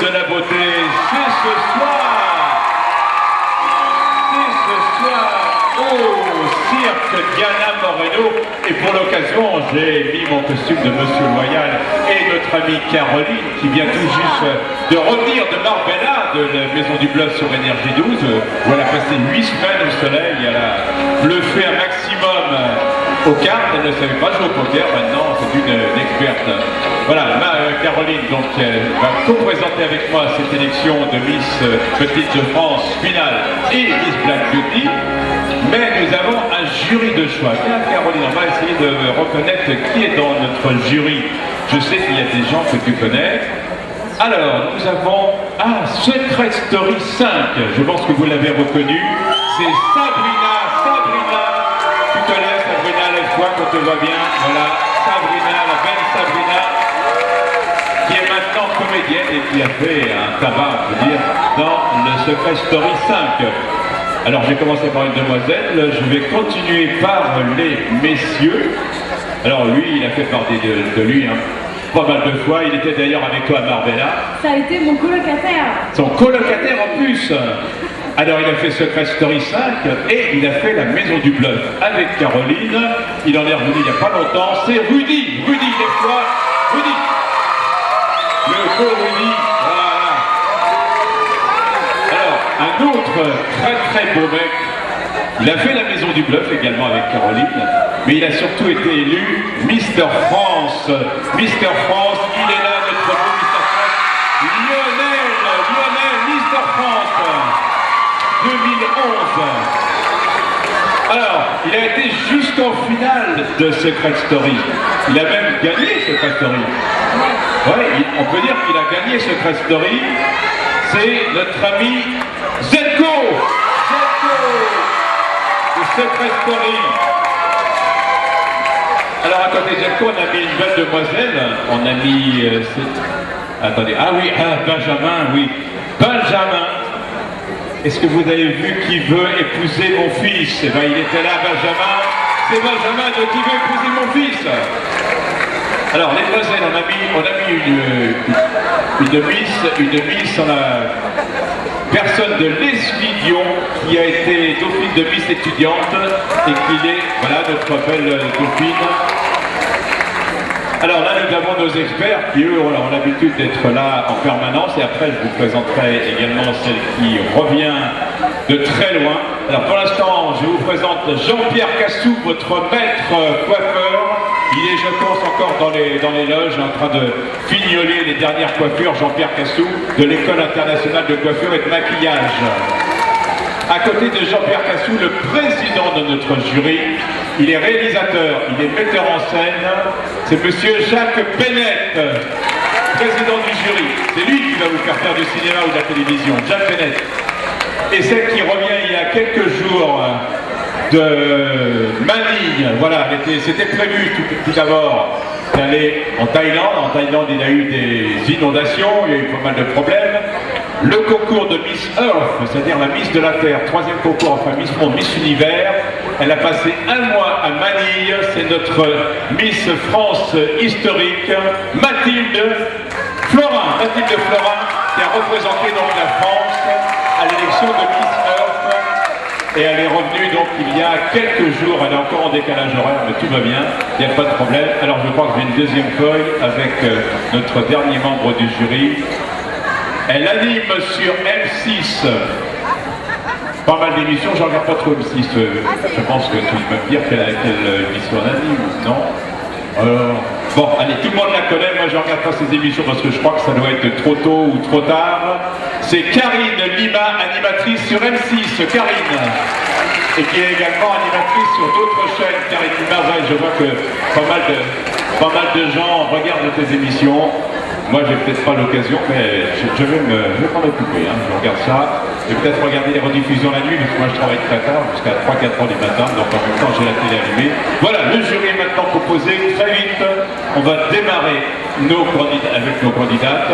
de la beauté, c'est ce soir au cirque Diana Moreno. Et pour l'occasion, j'ai mis mon costume de Monsieur Loyal et notre amie Caroline qui vient tout juste de revenir de Marbella, de la Maison du Bluff sur Énergie 12, où elle a passé 8 semaines au soleil. Elle a bluffé un maximum aux cartes. Elle ne savait pas jouer au poker, maintenant c'est une experte. Voilà, Caroline donc va co-présenter avec moi cette élection de Miss Petite de France finale et Miss Black Beauty. Mais nous avons un jury de choix. Bien Caroline, on va essayer de reconnaître qui est dans notre jury. Je sais qu'il y a des gens que tu connais. Alors, nous avons Secret Story 5. Je pense que vous l'avez reconnu. C'est Sabrina. Tu connais Sabrina, lève-toi quand te voit bien. Voilà, Sabrina, la belle Sabrina, qui est maintenant comédienne et qui a fait un tabac, je veux dire, dans le Secret Story 5. Alors j'ai commencé par une demoiselle, je vais continuer par les messieurs. Alors lui, il a fait partie de lui, hein, pas mal de fois. Il était d'ailleurs avec toi à Marbella. Ça a été mon colocataire. Son colocataire en plus. Alors il a fait Secret Story 5 et il a fait la Maison du Bluff avec Caroline. Il en est revenu il n'y a pas longtemps. C'est Rudy. Rudy, lève-toi. Rudy. Le beau Rudy. Voilà. Alors, un autre très beau mec. Il a fait la Maison du Bluff également avec Caroline, mais il a surtout été élu Mister France. Mister France, il est là, notre beau Mister France. Lionel, Mister France 2011. Alors, il a été jusqu'en finale de Secret Story. Il a même gagné Secret Story. Ouais, on peut dire qu'il a gagné Secret Story. C'est notre ami Zetko. Secret Story. Alors à côté de Zetko, on a mis une belle demoiselle. On a mis... attendez, Benjamin, oui. Benjamin. Est-ce que vous avez vu qui veut épouser mon fils? Eh bien, il était là, Benjamin. C'est Benjamin qui veut épouser mon fils. Alors, les demoiselles, on a mis une miss, on a personne de Leslie Dion qui a été dauphine de Miss étudiante et qui est, voilà, notre belle dauphine. Alors là, nous avons nos experts qui, eux, ont l'habitude d'être là en permanence. Et après, je vous présenterai également celle qui revient de très loin. Alors pour l'instant, je vous présente Jean-Pierre Cassou, votre maître coiffeur. Il est, je pense, encore dans les loges en train de fignoler les dernières coiffures. Jean-Pierre Cassou de l'École internationale de coiffure et de maquillage. À côté de Jean-Pierre Cassou, le président de notre jury, il est réalisateur, il est metteur en scène, c'est monsieur Jacques Bennett, président du jury. C'est lui qui va vous faire faire du cinéma ou de la télévision, Jacques Bennett. Et celle qui revient il y a quelques jours de Manille, voilà, c'était prévu tout d'abord d'aller en Thaïlande. En Thaïlande, il y a eu des inondations, il y a eu pas mal de problèmes. Le concours de Miss Earth, c'est-à-dire la Miss de la Terre, troisième concours, enfin Miss Monde, Miss Univers. Elle a passé un mois à Manille, c'est notre Miss France historique, Mathilde Florin. Mathilde Florin qui a représenté donc la France à l'élection de Miss Earth. Et elle est revenue donc il y a quelques jours, elle est encore en décalage horaire, mais tout va bien, il n'y a pas de problème. Alors je crois que j'ai une deuxième feuille avec notre dernier membre du jury. Elle anime sur M6 pas mal d'émissions, je ne regarde pas trop M6, je pense que tu peux me dire quelle émission elle anime, non? Bon, allez, tout le monde la connaît, moi je ne regarde pas ces émissions parce que je crois que ça doit être trop tôt ou trop tard. C'est Karine Lima, animatrice sur M6, Karine. Et qui est également animatrice sur d'autres chaînes. Karine Lima, ouais, je vois que pas mal de gens regardent tes émissions. Moi, j'ai peut-être pas l'occasion, mais je vais m'en occuper. Hein. Je regarde ça. Je vais peut-être regarder les rediffusions la nuit, parce que moi, je travaille très tard, jusqu'à 3-4 heures du matin. Donc, en même temps, j'ai la télé allumée. Voilà, le jury est maintenant composé. Très vite, on va démarrer avec nos candidates.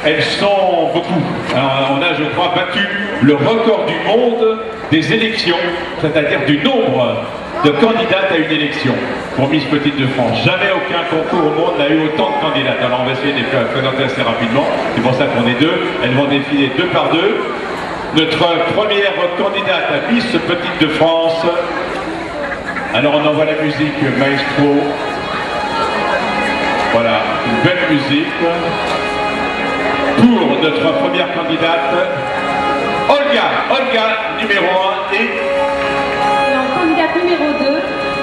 Elles sont beaucoup. Alors, on a, je crois, battu le record du monde des élections, c'est-à-dire du nombre de candidates à une élection pour Miss Petite de France. Jamais aucun concours au monde n'a eu autant de candidates. Alors on va essayer de les présenter assez rapidement. C'est pour ça qu'on est deux. Elles vont défiler deux par deux. Notre première candidate à Miss Petite de France. Alors on envoie la musique maestro. Voilà, une belle musique. Pour notre première candidate, Olga, numéro 1 et en candidate numéro 2,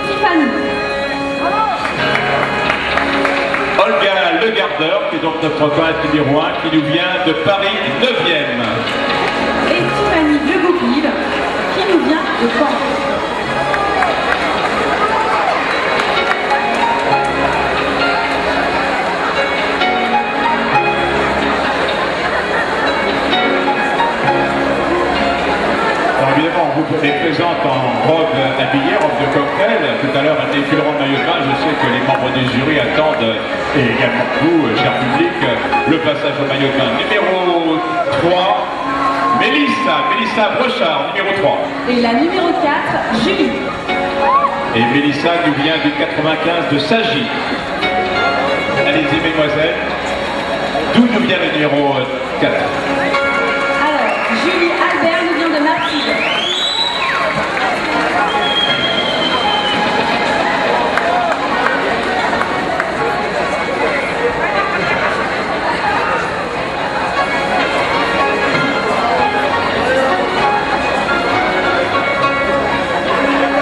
Tiffany. Olga Le Gardeur, qui est donc notre candidate numéro 1, qui nous vient de Paris 9e. Et Tiffany Le Goupil, qui nous vient de Caen. Évidemment, on vous les présente en robe habillée, robe de cocktail. Tout à l'heure, un défilement de maillot de bain. Je sais que les membres du jury attendent, et également vous, cher public, le passage au maillot de bain. Numéro 3, Mélissa Brochard, numéro 3. Et la numéro 4, Julie. Et Mélissa nous vient du 95 de Sagy. Allez-y, mesdemoiselles. D'où nous vient le numéro 4? Alors, Julie Albert nous vient de Martigues.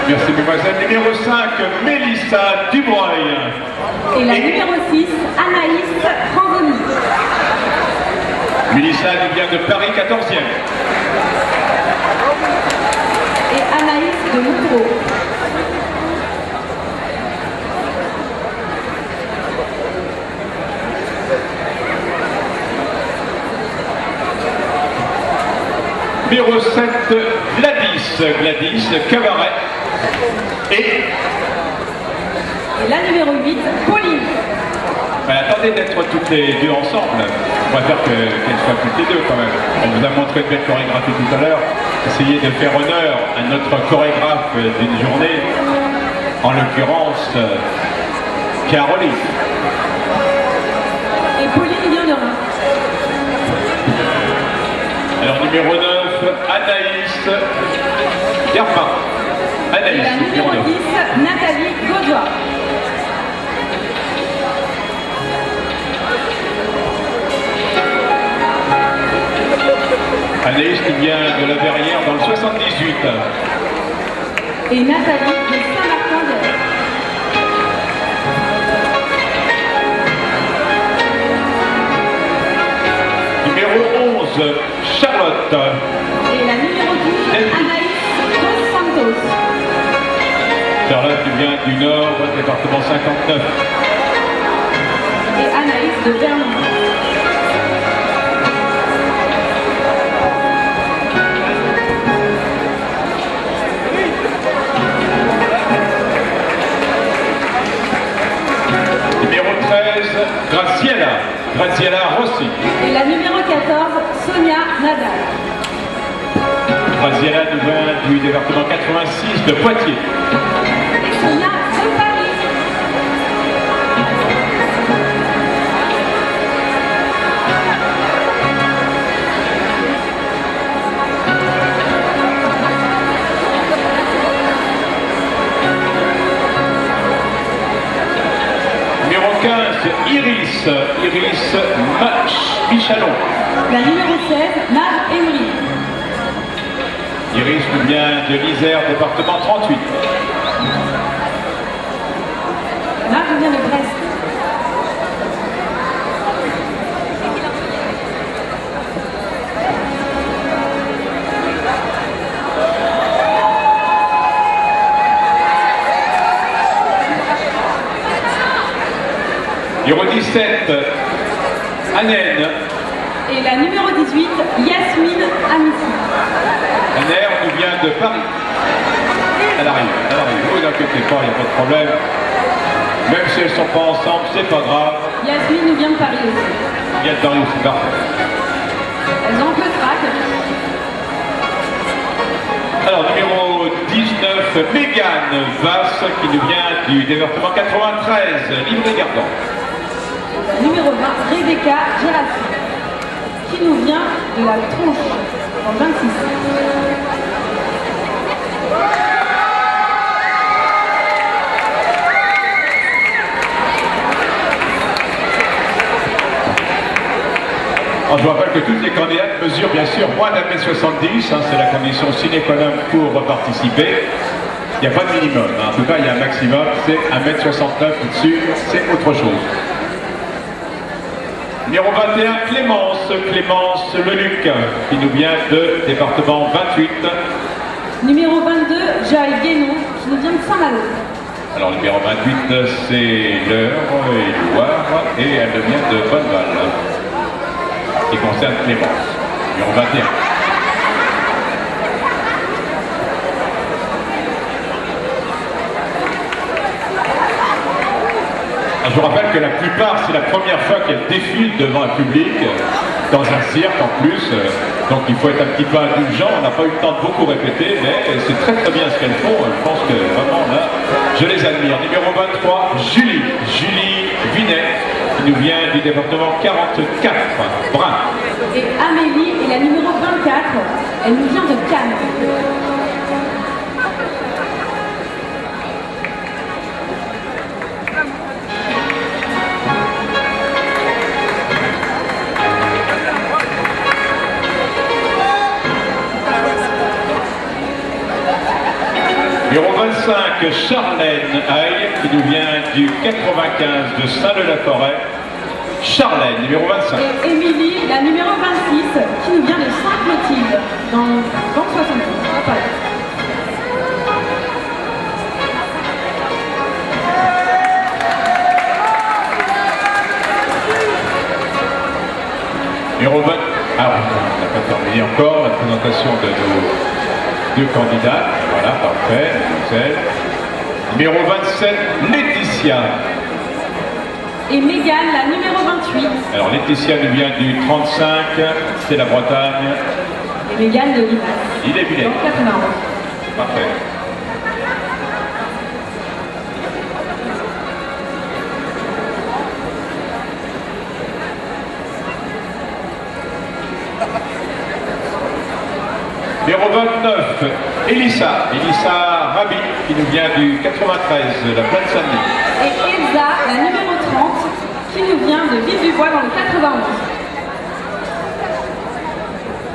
Merci, mesdemoiselles. Numéro 5, Mélissa Dubreuil. Et la numéro 6, Anaïs Franzoni. Mélissa nous vient de Paris 14e. Et Anaïs de Moutreau. Numéro 7, Gladys Cabaret. Et la numéro 8, Pauline. Attendez d'être toutes les deux ensemble. On va faire qu'elles soient toutes les deux quand même. On vous a montré une belle chorégraphie tout à l'heure. Essayez de faire honneur à notre chorégraphe d'une journée, en l'occurrence Caroline. Et Pauline vient de Reims. Alors numéro 9, Anaïs Garpin. Et la numéro 10, Nathalie Gaudois. Anaïs qui vient de la Verrière dans le 78. Et Nathalie de Saint-Martin-d'Air. Numéro 11, Charlotte. Et la numéro 12, Anaïs Dos Santos. Charlotte qui vient du Nord, département 59. Et Anaïs de Vernon. Numéro 13, Graciela Rossi. Et la numéro 14, Sonia Nadal. Graciela nous vient du département 86 de Poitiers. Et Sonia de Paris. Numéro 15, Iris Michalon. La numéro 16, Maj Emery. Iris nous vient de l'Isère, département 38. Maj vient de Brest. Numéro 17, Annelle. Et la numéro 18, Yasmine Amissi. Annelle nous vient de Paris. Elle arrive. Ne vous inquiétez pas, il n'y a pas de problème. Même si elles ne sont pas ensemble, c'est pas grave. Yasmine nous vient de Paris aussi. Il y a de Paris aussi, parfait. Elles ont un peu de trac. Alors, numéro numéro 19, Mégane Vasse, qui nous vient du département 93, Livry-Gargan. Numéro 20, Rebecca Gérassi, qui nous vient de la Tronche, en 26. Alors, je vous rappelle que toutes les candidates mesurent bien sûr moins d'1m70, c'est la condition sine qua non pour participer. Il n'y a pas de minimum, en tout cas il y a un maximum, c'est 1m69 au-dessus, c'est autre chose. Numéro 21, Clémence Leluc, qui nous vient de département 28. Numéro 22, Joël Guénon, qui nous vient de Saint-Malo. Alors numéro 28, c'est l'Eure et Loire, et elle vient de Bonneval, qui concerne Clémence. Numéro 21. Je vous rappelle que la plupart, c'est la première fois qu'elles défilent devant un public, dans un cirque en plus, donc il faut être un petit peu indulgent, on n'a pas eu le temps de beaucoup répéter, mais c'est très très bien ce qu'elles font, je pense que vraiment là, je les admire. Numéro 23, Julie Vinet, qui nous vient du département 44, Brun. Et Amélie est la numéro 24, elle nous vient de Cannes. Numéro 25, Charlène Aille, qui nous vient du 95 de Saint-Leu-la-Forêt. Charlène, numéro 25. Et Émilie, la numéro 26, qui nous vient de Saint-Clotilde, dans 70, à Paris. Numéro 20. Alors, on n'a pas terminé encore la présentation de nos deux candidats. Voilà, parfait, mademoiselle. Numéro 27, Laetitia. Et Mégane, la numéro 28. Alors Laetitia nous vient du 35, c'est la Bretagne. Et Mégane de Limas. Il est Villette. Dans 91. Parfait. Numéro 29, Elissa Rabi, qui nous vient du 93, la Plaine Saint-Denis. Et Elsa, la numéro 30, qui nous vient de Ville-du-Bois dans le 91.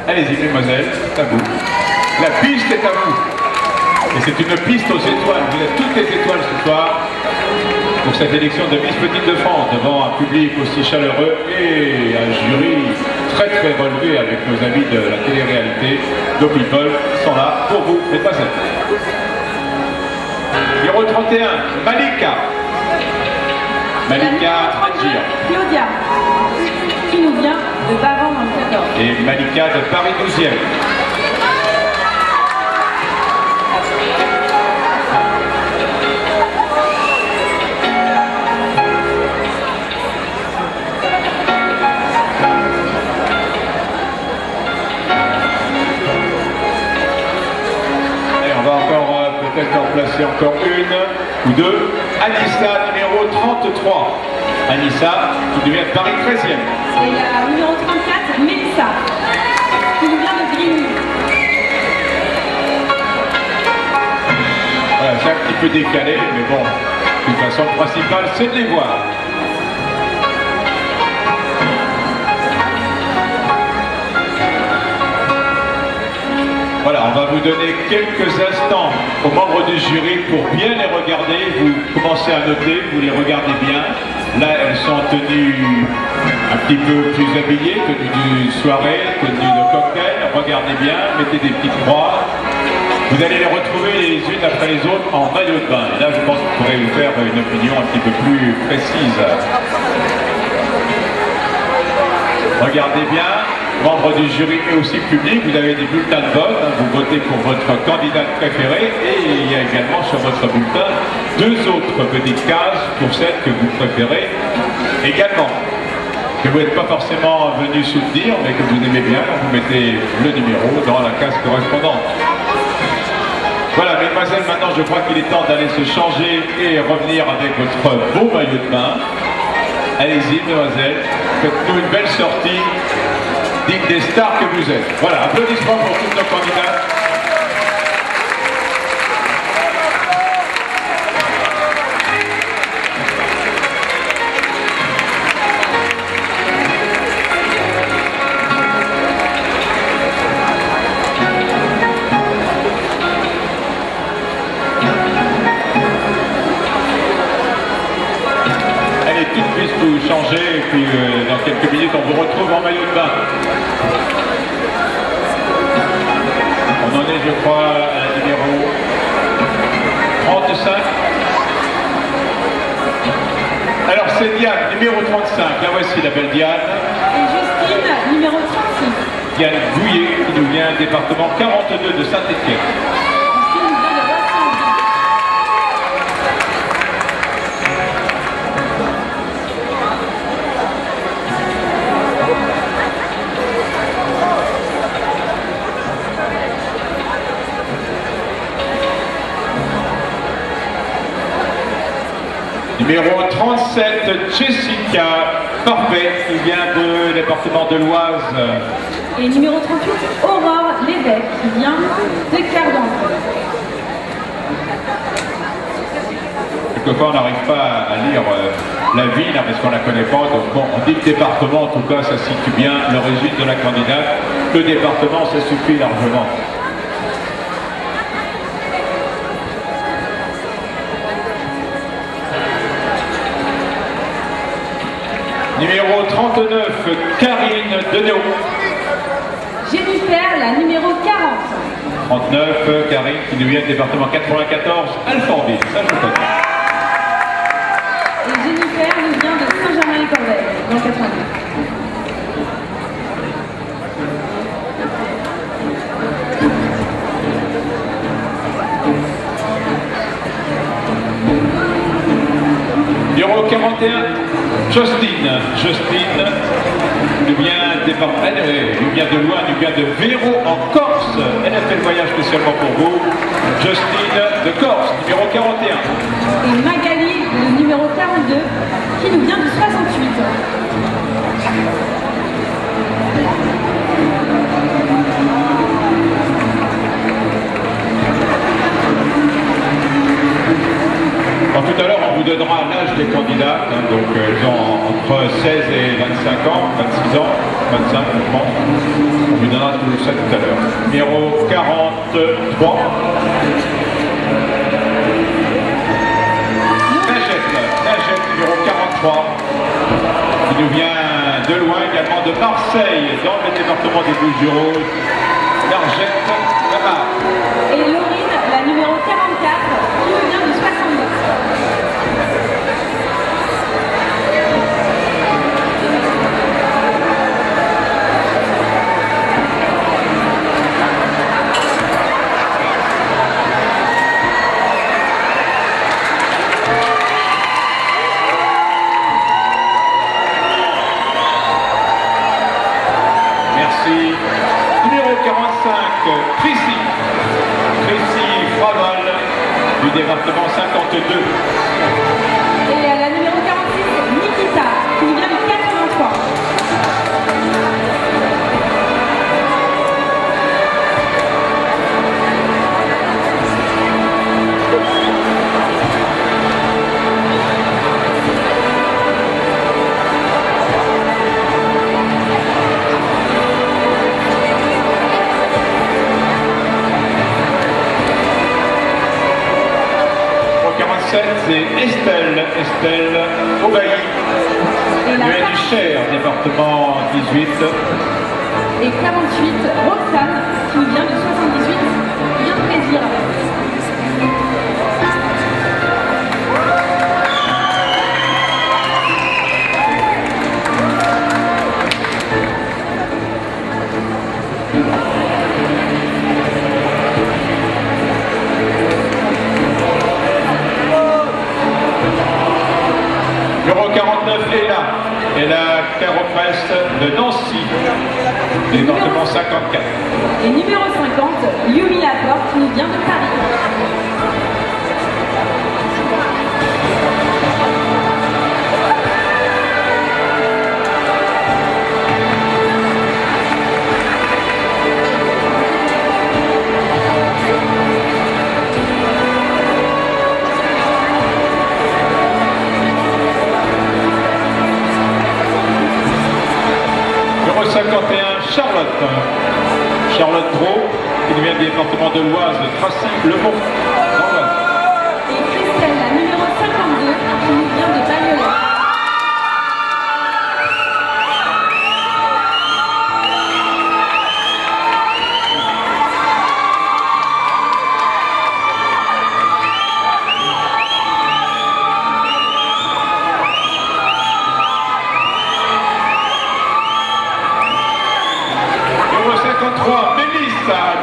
Allez-y, mesdemoiselles, c'est à vous. La piste est à vous. Et c'est une piste aux étoiles. Vous avez toutes les étoiles ce soir pour cette élection de Miss Petite de France, devant un public aussi chaleureux et un jury très très relevé avec nos amis de la télé-réalité. Nos people sont là pour vous, mesdemoiselles. Numéro 31, Malika Adjir. Claudia, qui nous vient de Bavant dans le 14. Et Malika de Paris 12e. Peut-être en placer encore une ou deux. Anissa, numéro 33. Anissa, qui devient Paris 13e. Et la numéro 34, Mélissa, qui nous vient de Grigny. Voilà, c'est un petit peu décalé, mais bon, de toute façon, le principal, c'est de les voir. Voilà, on va vous donner quelques instants aux membres du jury pour bien les regarder. Vous commencez à noter, vous les regardez bien. Là, elles sont tenues un petit peu plus habillées, tenues de soirée, tenues de cocktail. Regardez bien, mettez des petites croix. Vous allez les retrouver les unes après les autres en maillot de bain. Et là, je pense que vous pourrez vous faire une opinion un petit peu plus précise. Regardez bien. Membres du jury et aussi public, vous avez des bulletins de vote, vous votez pour votre candidate préférée et il y a également sur votre bulletin deux autres petites cases pour celle que vous préférez également. Que vous n'êtes pas forcément venu soutenir mais que vous aimez bien, vous mettez le numéro dans la case correspondante. Voilà, mesdemoiselles, maintenant je crois qu'il est temps d'aller se changer et revenir avec votre beau maillot de bain. Allez-y, mesdemoiselles, faites-nous une belle sortie, digne des stars que vous êtes. Voilà, applaudissements pour toutes nos candidats. Toutes puissent vous changer et puis dans quelques minutes on vous retrouve en maillot de bain. On en est je crois à la numéro 35. Alors c'est Diane, numéro 35, la voici la belle Diane. Et Justine, numéro 36. Diane Gouillet qui nous vient département 42 de Saint-Étienne. Numéro 37, Jessica Parfait, qui vient de département de l'Oise. Et numéro 38, Aurore Lévesque, qui vient de Cardan. Quelquefois, on n'arrive pas à lire la ville hein, parce qu'on ne la connaît pas. Donc, bon, on dit le département, en tout cas, ça situe bien l'origine de la candidate. Le département, ça suffit largement. Numéro 39, Karine Deneau. Jennifer, la numéro 40. 39, Karine, qui nous vient du département 94, Alfortville. Ça, je connais. Et Jennifer nous vient de Saint-Germain-les-Corbeilles, dans le 92. Numéro 41, Justine. Justine nous vient de loin, nous vient de Véro en Corse. Elle a fait le voyage spécialement pour vous. Justine de Corse, numéro 41. Et Magali, le numéro 42, qui nous vient du 68. Bon, tout à l'heure, on vous donnera l'âge des candidats. Hein, donc, ils ont entre 16 et 25 ans, 26 ans, 25, je pense. On vous donnera tout ça tout à l'heure. Numéro 43. Najette, numéro 43. Qui nous vient de loin, également de Marseille, dans le département des Bouches-du-Rhône. Najette, là-bas. Et Laurine, la numéro 44, qui nous vient du 69. Merci. Numéro 45, Chrissy Fraval, du département 52. Et à la numéro 46, Nikita, qui nous vient du 83. C'est Estelle Aubailly, du Cher, département 18. Et 48, Roxane, qui nous vient du 78, bien de plaisir. Numéro 49, et la Caropresse de Nancy, département 54. Et numéro 50, Yumi Laporte, qui nous vient de Paris. Charlotte Brault, qui nous vient du département de l'Oise, Tracy-le-Mont, dans l'Oise. Et Christelle, la numéro 52, qui nous vient de Bagnolet.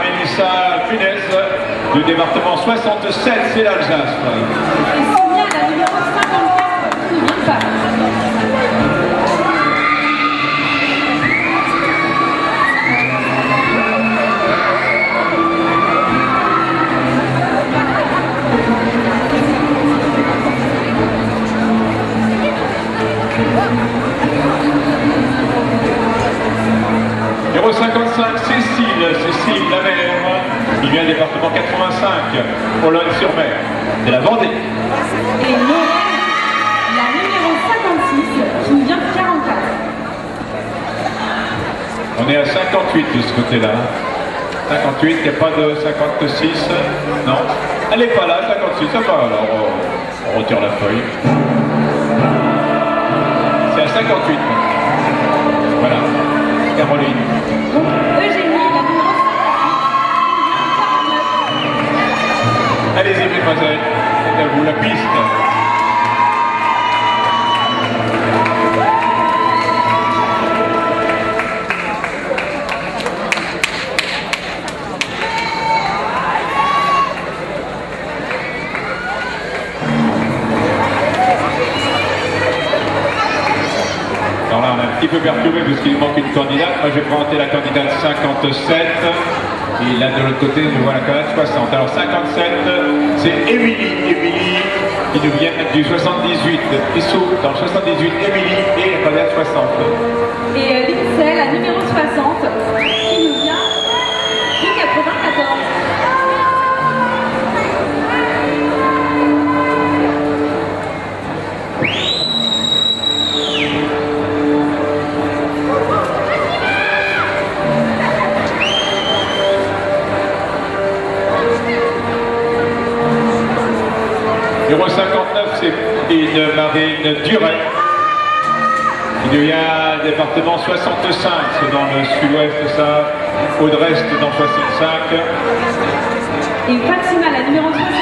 Mélissa Funès, du département 67, c'est l'Alsace. Et Sonia, la numéro 54, qui nous vient de Paris. Numéro 55, Cécile Lamère, qui vient du département 85, Boulogne-sur-Mer, de la Vendée. Et Lorraine, la numéro 56, qui nous vient de 44. On est à 58 de ce côté-là. 58, il n'y a pas de 56, non. Elle n'est pas là, 56, ça va, alors on retire la feuille. C'est à 58. Voilà, Caroline. Donc Eugénie, la numéro 58, Allez-y, mesdemoiselles, c'est à vous la piste. Alors là, on est un petit peu perturbé parce qu'il manque une candidate. Moi, je vais présenter la candidate 57. Et là, de l'autre côté, je vois la candidate 60. Alors, 57, c'est Émilie. Émilie, qui nous vient du 78. Pissou, dans le 78, Émilie et la candidate 60. et Lindsay, la numéro 60, qui nous vient de 94. Numéro 59, c'est une Marine Duret, qui nous vient du département 65, c'est dans le sud-ouest, ça, Audrest dans 65. Et Fatima, la numéro 62, qui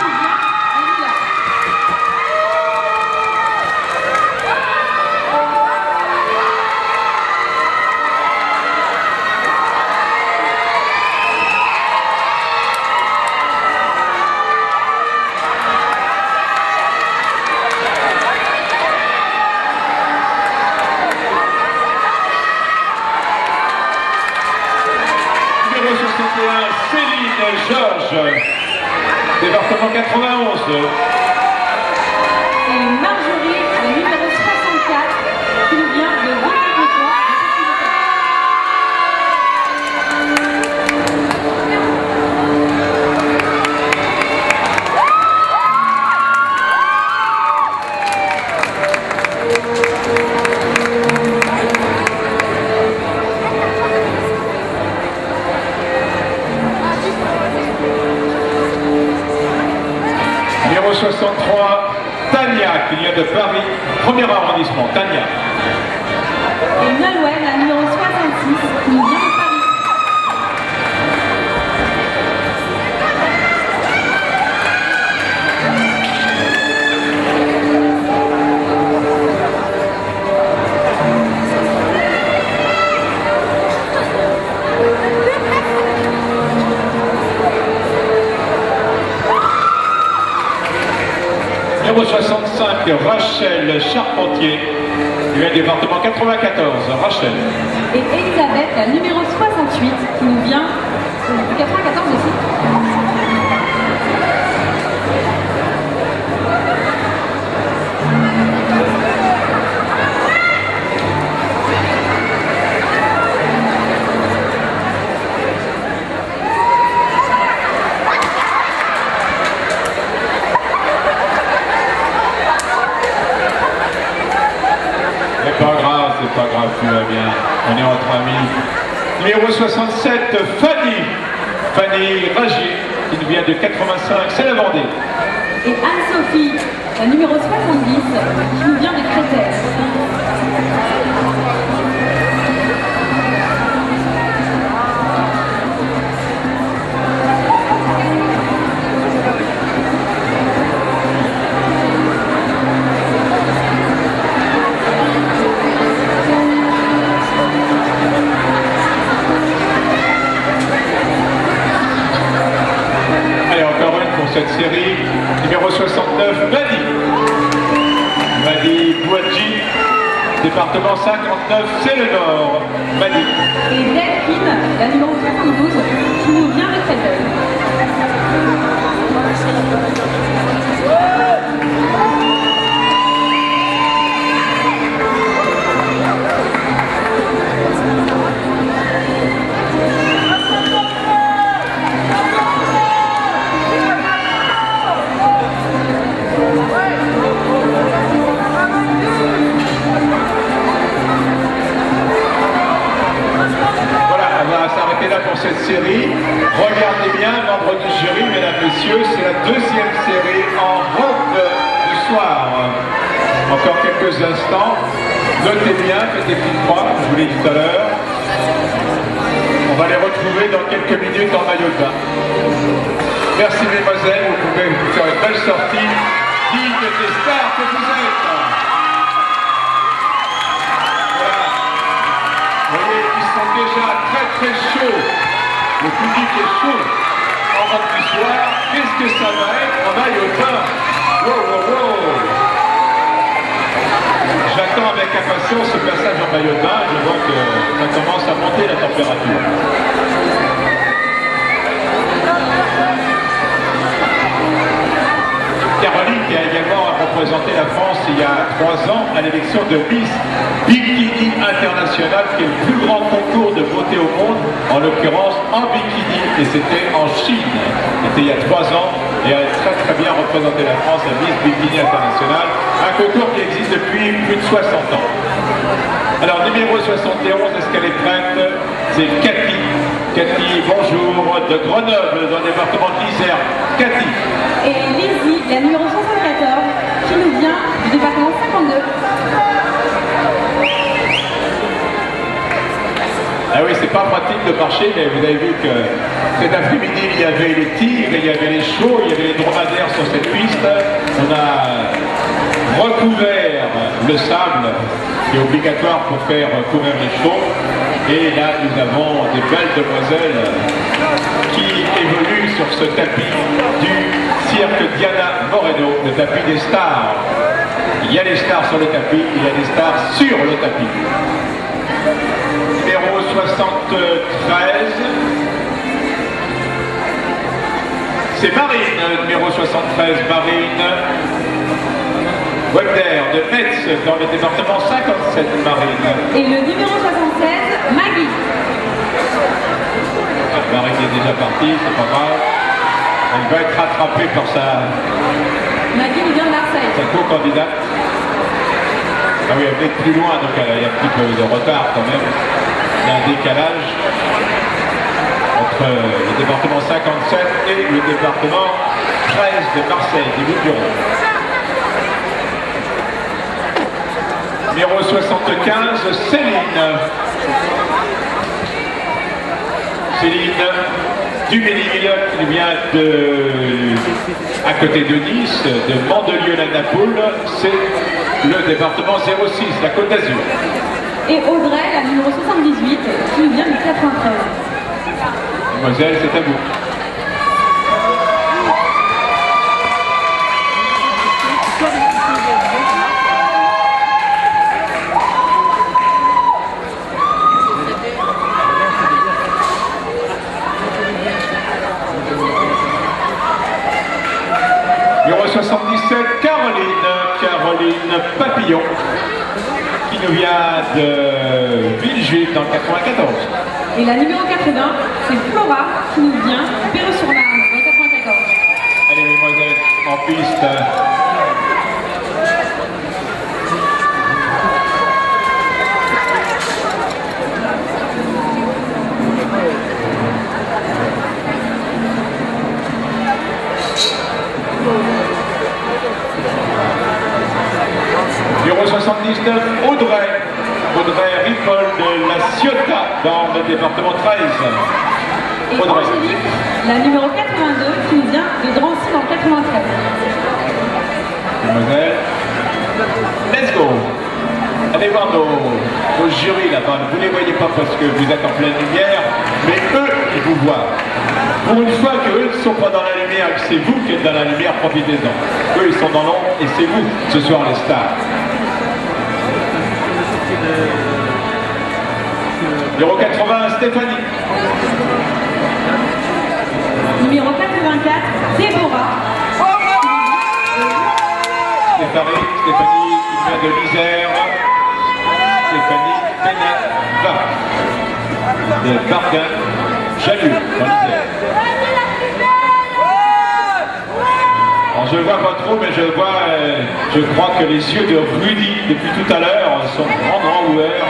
nous vient de Lille. Numéro 61, Céline Georges, département 91. Et Marjorie, la numéro 64, qui nous vient de Vaux-le-Breton. Numéro 63, Tania, qui vient de Paris, premier arrondissement, Tania. Et Nolwenn, la numéro 66, qui nous vient de Paris. Numéro 65, Rachel Charpentier, qui vient du département 94, Rachel. Et Elisabeth, la numéro 68, qui nous vient de 94 aussi. C'est pas grave, tout va bien. On est entre amis. Numéro 67, Fanny Ragier, qui nous vient de 85, c'est la Vendée. Et Anne-Sophie, la numéro 70, qui nous vient de Créteil. Cette série, numéro 69, Madi Bouadji, département 59, c'est le Nord, Madi. Et Delphine, la numéro 72, qui nous vient de Créteil. Pour cette série, regardez bien, membres du jury, mesdames, messieurs, c'est la deuxième série en robe du soir. Encore quelques instants, notez bien, faites des petites croix, je vous l'ai dit tout à l'heure. On va les retrouver dans quelques minutes en maillot de bain. Merci mesdemoiselles, vous pouvez vous faire une belle sortie, digne des stars que vous êtes. Vous voyez, ils sont déjà très chauds. Le public est chaud en robe du soir. Qu'est-ce que ça va être en maillot de bain? Wow. J'attends avec impatience ce passage en maillot de bain. Je vois que ça commence à monter la température. Caroline qui a également représenté la France il y a 3 ans à l'élection de Miss Bikini International, qui est le plus grand concours de beauté au monde, en l'occurrence en bikini, et c'était en Chine. C'était il y a 3 ans, et elle a très bien représenté la France à Miss Bikini International, un concours qui existe depuis plus de 60 ans. Alors numéro 71, est-ce qu'elle est prête? C'est Cathy. Cathy, bonjour, de Grenoble, dans le département de l'Isère. Cathy. Et Lizzie, la numéro 74, qui nous vient du département 52. Ah oui, c'est pas pratique de marcher, mais vous avez vu que cet après-midi, il y avait les tigres, il y avait les chevaux, il y avait les dromadaires sur cette piste. On a recouvert le sable, qui est obligatoire pour faire courir les chevaux. Et là, nous avons des belles demoiselles qui évoluent sur ce tapis du cirque Diana Moreno, le tapis des stars. Il y a les stars sur le tapis, il y a les stars sur le tapis. Numéro 73, c'est Marine, numéro 73, Marine Webder de Metz, dans le département 57, Marine. Et le numéro 76, Maggie. Marine est déjà partie, c'est pas grave. Elle va être rattrapée par Maggie vient de Marseille. sa co-candidate. Ah oui, elle va être plus loin, donc il y a un petit peu de retard quand même. Il y a un décalage entre le département 57 et le département 13 de Marseille, des Bouches-du-Rhône. Numéro 75, Céline. Céline Duménil, qui vient à côté de Nice, de Mandelieu-la-Napoule. C'est le département 06, la Côte d'Azur. Et Audrey, la numéro 78, qui nous vient du 93. Mademoiselle, c'est à vous. Numéro 77, Caroline Papillon, qui nous vient de Villejuif dans le 94. Et la numéro 80, c'est Flora, qui nous vient de Perreux-sur-Marne dans le 94. Allez, mesdemoiselles, en piste. 13. Et Audrey. Angélique, la numéro 82, qui nous vient de Drancy dans le 93. Mademoiselle. Let's go. Allez voir nos jurys là-bas. Vous ne les voyez pas parce que vous êtes en pleine lumière, mais eux, ils vous voient. Pour une fois qu'eux ne sont pas dans la lumière, que c'est vous qui êtes dans la lumière, profitez-en. Eux, ils sont dans l'ombre et c'est vous, ce soir, les stars. Numéro 80, Stéphanie. Numéro 84, Déborah. Stéphanie, qui vient de l'Isère. Stéphanie Benava. De Bargain, Jalus, dans l'Isère. Alors je ne vois pas trop, mais je crois que les yeux de Rudy, depuis tout à l'heure, sont grands ouverts.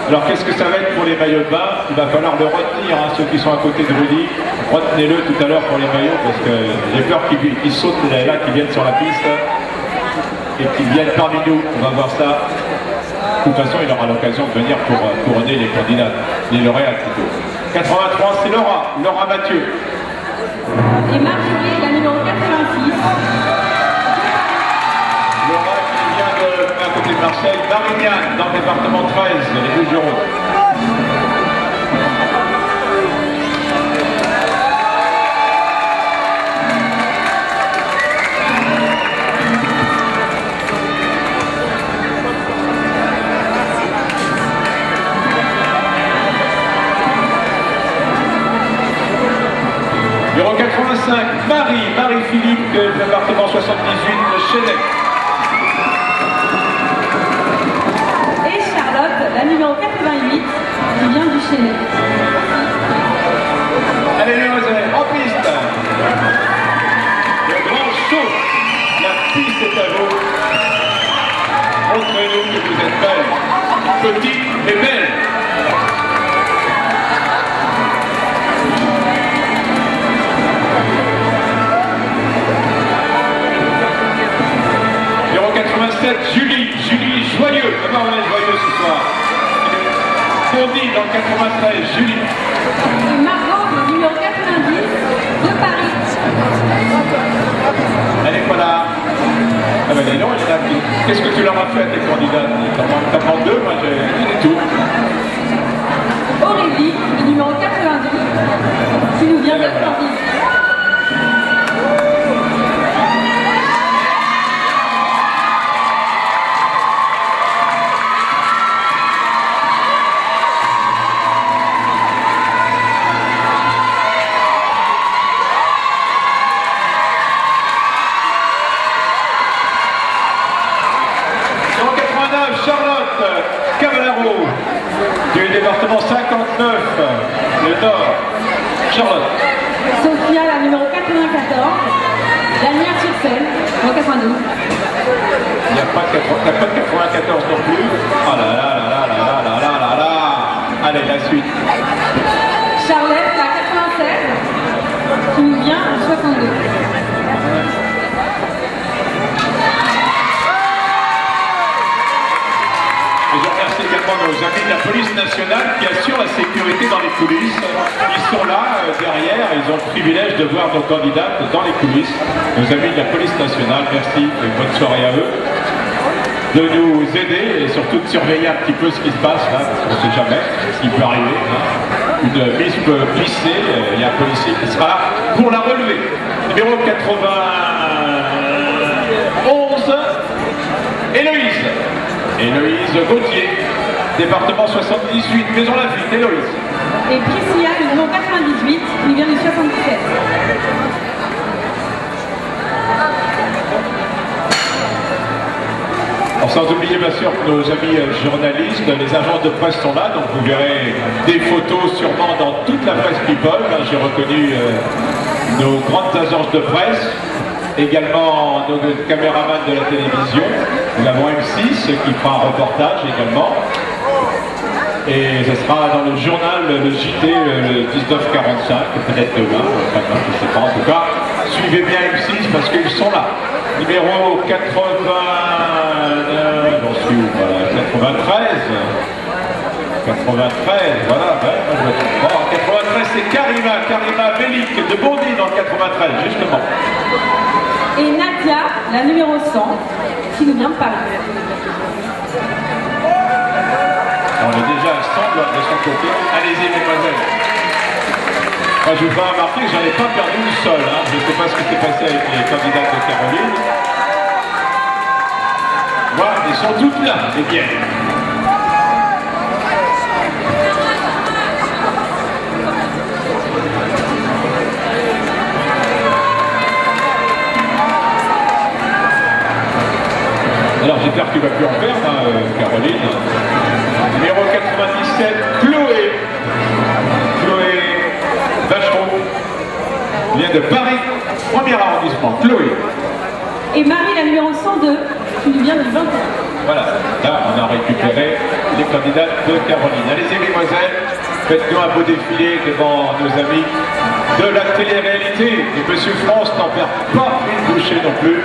Alors qu'est-ce que ça va être pour les maillots de bain? Il va falloir le retenir, hein, ceux qui sont à côté de Rudy. Retenez-le tout à l'heure pour les maillots, parce que j'ai peur qu'ils sautent là, qu'ils viennent sur la piste et qu'ils viennent parmi nous. On va voir ça. De toute façon, il aura l'occasion de venir pour couronner les candidats, les lauréats plutôt. 83, c'est Laura Mathieu. Et Marjorie, la numéro 86. Laura qui vient à côté de Marseille. Marignane, dans le département 13, les Bouches-du-Rhône. Numéro 85, Marie-Philippe, département 78, de Chênec. Et Charlotte, la numéro 88, qui vient du Chênec. Allez les Moselles, en piste. Le grand show. La piste est à vous. Montrez-nous que vous êtes belle. Petite mais belle. Numéro 87, Julie Joyeux. Comment on est joyeux ce soir? Bondy dans le 93, Julie. Et Margot, le numéro 90, de Paris. Elle est pas là. Ah ben non, elle est là. Qu'est-ce que tu leur as fait à tes candidats? T'en prends deux, moi j'ai tout. Aurélie, le numéro 92, qui nous vient de Flandre. Charlotte Cavallaro du département 59, le Nord. Charlotte. Sophia, la numéro 94, Lanière-sur-Seine, numéro 92. Il n'y a pas de 94 non plus. Oh là là là là là là là là là là. Allez, la suite. Charlotte, la 96, qui nous vient en 62. Et je remercie également nos amis de la police nationale qui assurent la sécurité dans les coulisses. Ils sont là, derrière, ils ont le privilège de voir nos candidats dans les coulisses. Nos amis de la police nationale, merci et bonne soirée à eux. De nous aider et surtout de surveiller un petit peu ce qui se passe là, parce qu'on ne sait jamais ce qui peut arriver. Hein. Une mise peut glisser, il y a un policier qui sera là pour la relever. Numéro 91, Héloïse. Héloïse Gauthier, département 78, Maison Lafitte, Héloïse. Et Priscilla, le numéro 98, qui vient du 77. Alors, sans oublier bien sûr que nos amis journalistes, les agences de presse sont là, donc vous verrez des photos sûrement dans toute la presse people. J'ai reconnu nos grandes agences de presse, également nos caméramans de la télévision. Nous avons M6 qui fera un reportage également. Et ce sera dans le journal, le JT 1945, peut-être demain, je ne sais pas. En tout cas, suivez bien M6 parce qu'ils sont là. Numéro 80, j'en suis où, voilà, 93. 93, voilà, ouais, moi je me trompe pas. En 93, c'est Karima Bellic de Bondy dans le 93, justement. Et Nadia, la numéro 100, qui nous vient de Paris. On est déjà à 100 de son côté. Allez-y, mesdemoiselles. Moi, je vous fais remarquer que j'en ai pas perdu une seule. Hein. Je ne sais pas ce qui s'est passé avec les candidates de Caroline. Voilà, elles sont toutes là, les bien. Alors j'espère que tu vas plus en perdre, hein, Caroline. Numéro 97, Chloé Vacheron, vient de Paris, 1er arrondissement. Chloé. Et Marie, la numéro 102, qui nous vient du 21. Voilà, là on a récupéré les candidates de Caroline. Allez-y, mesdemoiselles, faites-nous un beau défilé devant nos amis de la télé-réalité. Et Monsieur France n'en perd pas une bouchée non plus.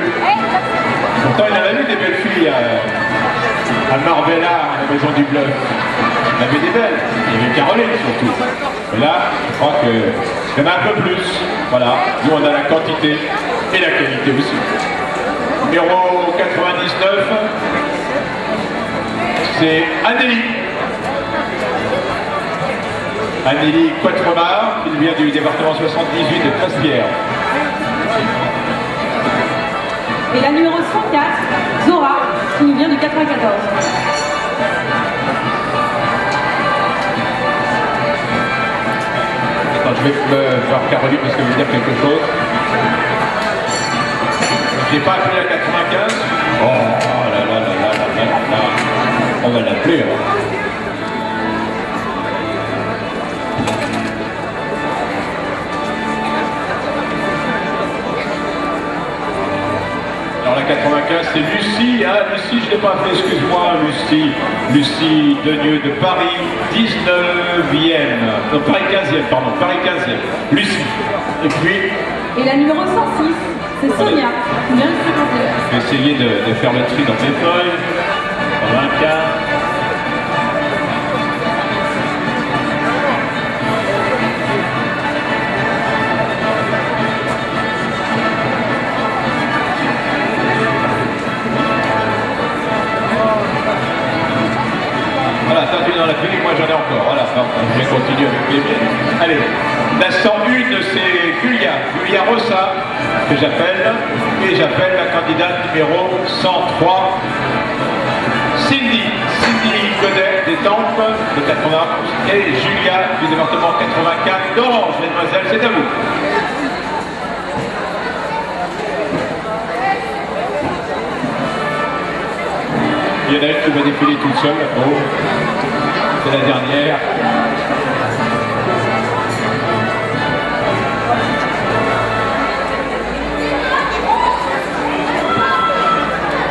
Pourtant, il en a eu des belles filles à Marbella, à la Maison du Bluff. Il y avait des belles. Il y avait Caroline surtout. Et là, je crois qu'il y en a un peu plus. Voilà, nous on a la quantité et la qualité aussi. Numéro 99, c'est Anélie Quatremar, qui vient du département 78 de Crespierre. Et la numéro 104, Zora, qui nous vient du 94. Attends, je vais voir Caroline parce qu'elle veut dire quelque chose. J'ai pas appelé la 95. Oh là là là là là là là. On va l'appeler alors. Alors la 95 c'est Lucie, hein, Lucie je ne l'ai pas appelée, excuse-moi, Lucie Denieux de Paris 19e, non Paris 15e, pardon, Paris 15e, Lucie. Et puis... Et la numéro 106, c'est Sonia, qui vient de 51. Je vais essayer de faire le tri dans mes feuilles, dans un cas. Voilà, ça tu dans la file, moi j'en ai encore. Voilà, je vais continuer avec les miennes. Allez, la 101 c'est Julia Rossa, que j'appelle, et j'appelle la candidate numéro 103, Cindy Godet des Tempes de 80 et Julia du département 84 d'Orange. Mesdemoiselles, c'est à vous. Il y en a une qui va défiler toute seule, là-haut. C'est la dernière.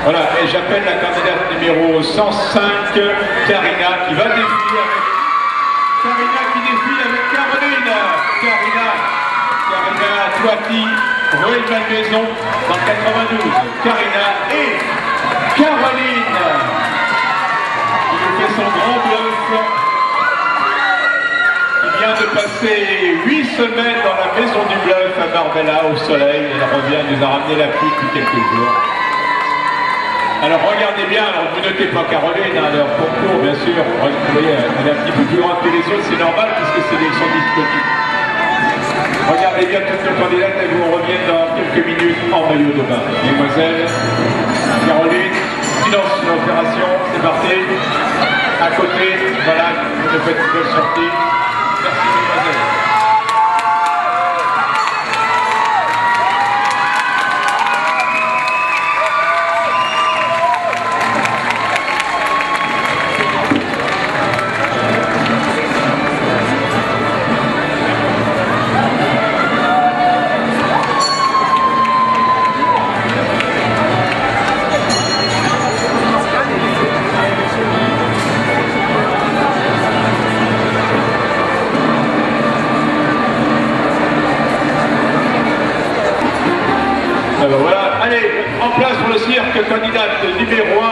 Voilà, et j'appelle la candidate numéro 105, Karina, qui va défiler avec... Karina qui défile avec Caroline. Karina Toiti, Rueil-Malmaison, dans le 92. Karina et Caroline, qui nous fait son grand bluff, qui vient de passer 8 semaines dans la Maison du Bluff à Marbella au soleil. Elle revient, elle nous a ramené la pluie depuis quelques jours. Alors regardez bien, alors vous notez pas Caroline, hein, leur concours bien sûr, vous voyez, elle est un petit peu plus loin que les autres, c'est normal puisque c'est des sont disponibles. Regardez bien toutes nos candidates, elles vous reviennent dans quelques minutes en maillot de bain. Mesdemoiselles, Caroline, silence sur l'opération, c'est parti. À côté, voilà, une petite belle sortie. Merci mesdemoiselles. Voilà, allez, en place pour le cirque, candidate numéro 1.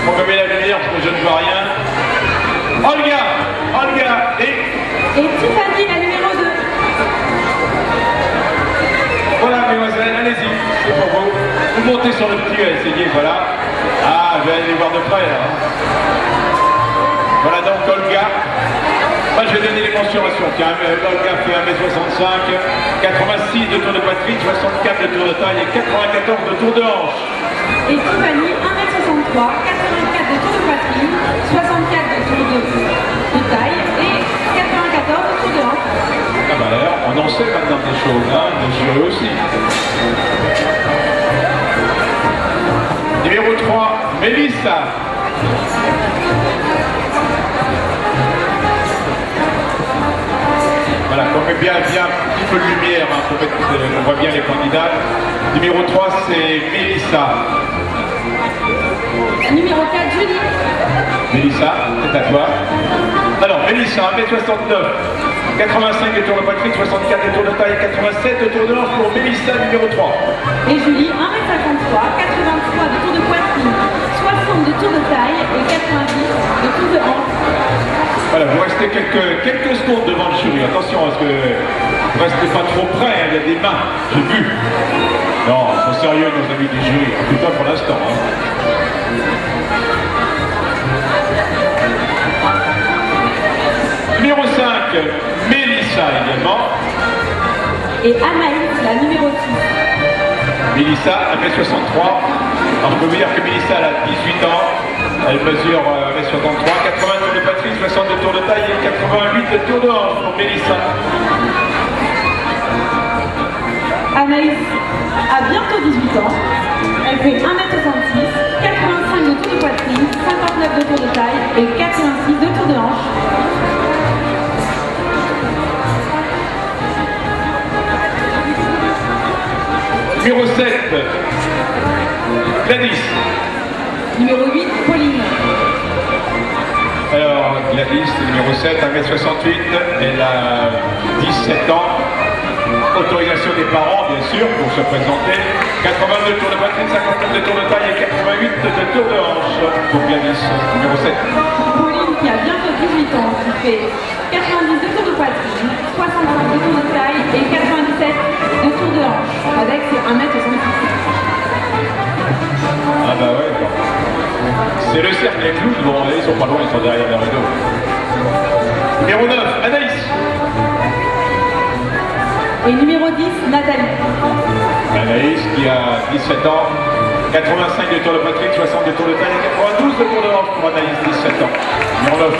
On me met la lumière parce que je ne vois rien. Olga Et Tiffany, la numéro 2. Voilà, mesdemoiselles, allez-y, c'est pour vous. Vous montez sur le petit, essayez, voilà. Ah, je vais aller les voir de près, là. Voilà donc Olga. Moi, je vais donner les mensurations. Tiens, Olga fait 1m65, 86 de tour de poitrine, 64 de tour de taille et 94 de tour de hanche. Et Tiffany, 1m63, 84 de tour de poitrine, 64 de tour de taille et 94 de tour de hanche. Ah bah alors, on en sait maintenant des choses, hein, monsieur aussi. Numéro 3, Mélissa. Voilà, qu'on met bien un petit peu de lumière, hein, pour qu'on voit bien les candidats. Numéro 3, c'est Mélissa. Numéro 4, Julie. Mélissa, c'est à toi. Alors, Mélissa, 1m69, 85 de tour de poitrine, 64 de tour de taille, 87 de tour de hanche pour Mélissa, numéro 3. Et Julie, 1m53, 83 de tour de poitrine, 60 de tour de taille et 90 de tour de hanche. Voilà, vous restez quelques secondes devant le jury. Attention, parce que vous restez pas trop près, hein, il y a des mains, j'ai vu. Non, ils sont sérieux nos amis du jury, en tout cas pour l'instant. Hein. Numéro 5, Mélissa également. Et Anaïs, la numéro 6. Mélissa, 1m63. Alors je peux vous dire que Mélissa elle a 18 ans. Elle mesure 1m63, 80 tours de poitrine, 60 de tours de taille et 88 de tours de hanche pour Mélissa. Anaïs a bientôt 18 ans. Elle fait 1m66, 85 de tour de poitrine, 59 de tour de taille et 86 de tour de hanche. Numéro 7, Gladys. Numéro 8, Pauline. Alors, Gladys, numéro 7, 1m68, elle a 17 ans. Autorisation des parents, bien sûr, pour se présenter. 82 tours de poitrine, 59 de tours de taille et 88 de tours de hanche pour Gladys, numéro 7. Pauline qui a bientôt 18 ans, qui fait 90 de tours de poitrine, 65 de tours de taille et 97 de tours de hanche, avec ses 1m66. Ah bah ouais, c'est le cercle des clous, bon, ils sont pas loin, ils sont derrière le rideau. Numéro 9, Anaïs. Et numéro 10, Nathalie. Anaïs qui a 17 ans, 85 de tour de poitrine, 60 de tour de taille et 92 de tour de hanche pour Anaïs, 17 ans. Numéro 9.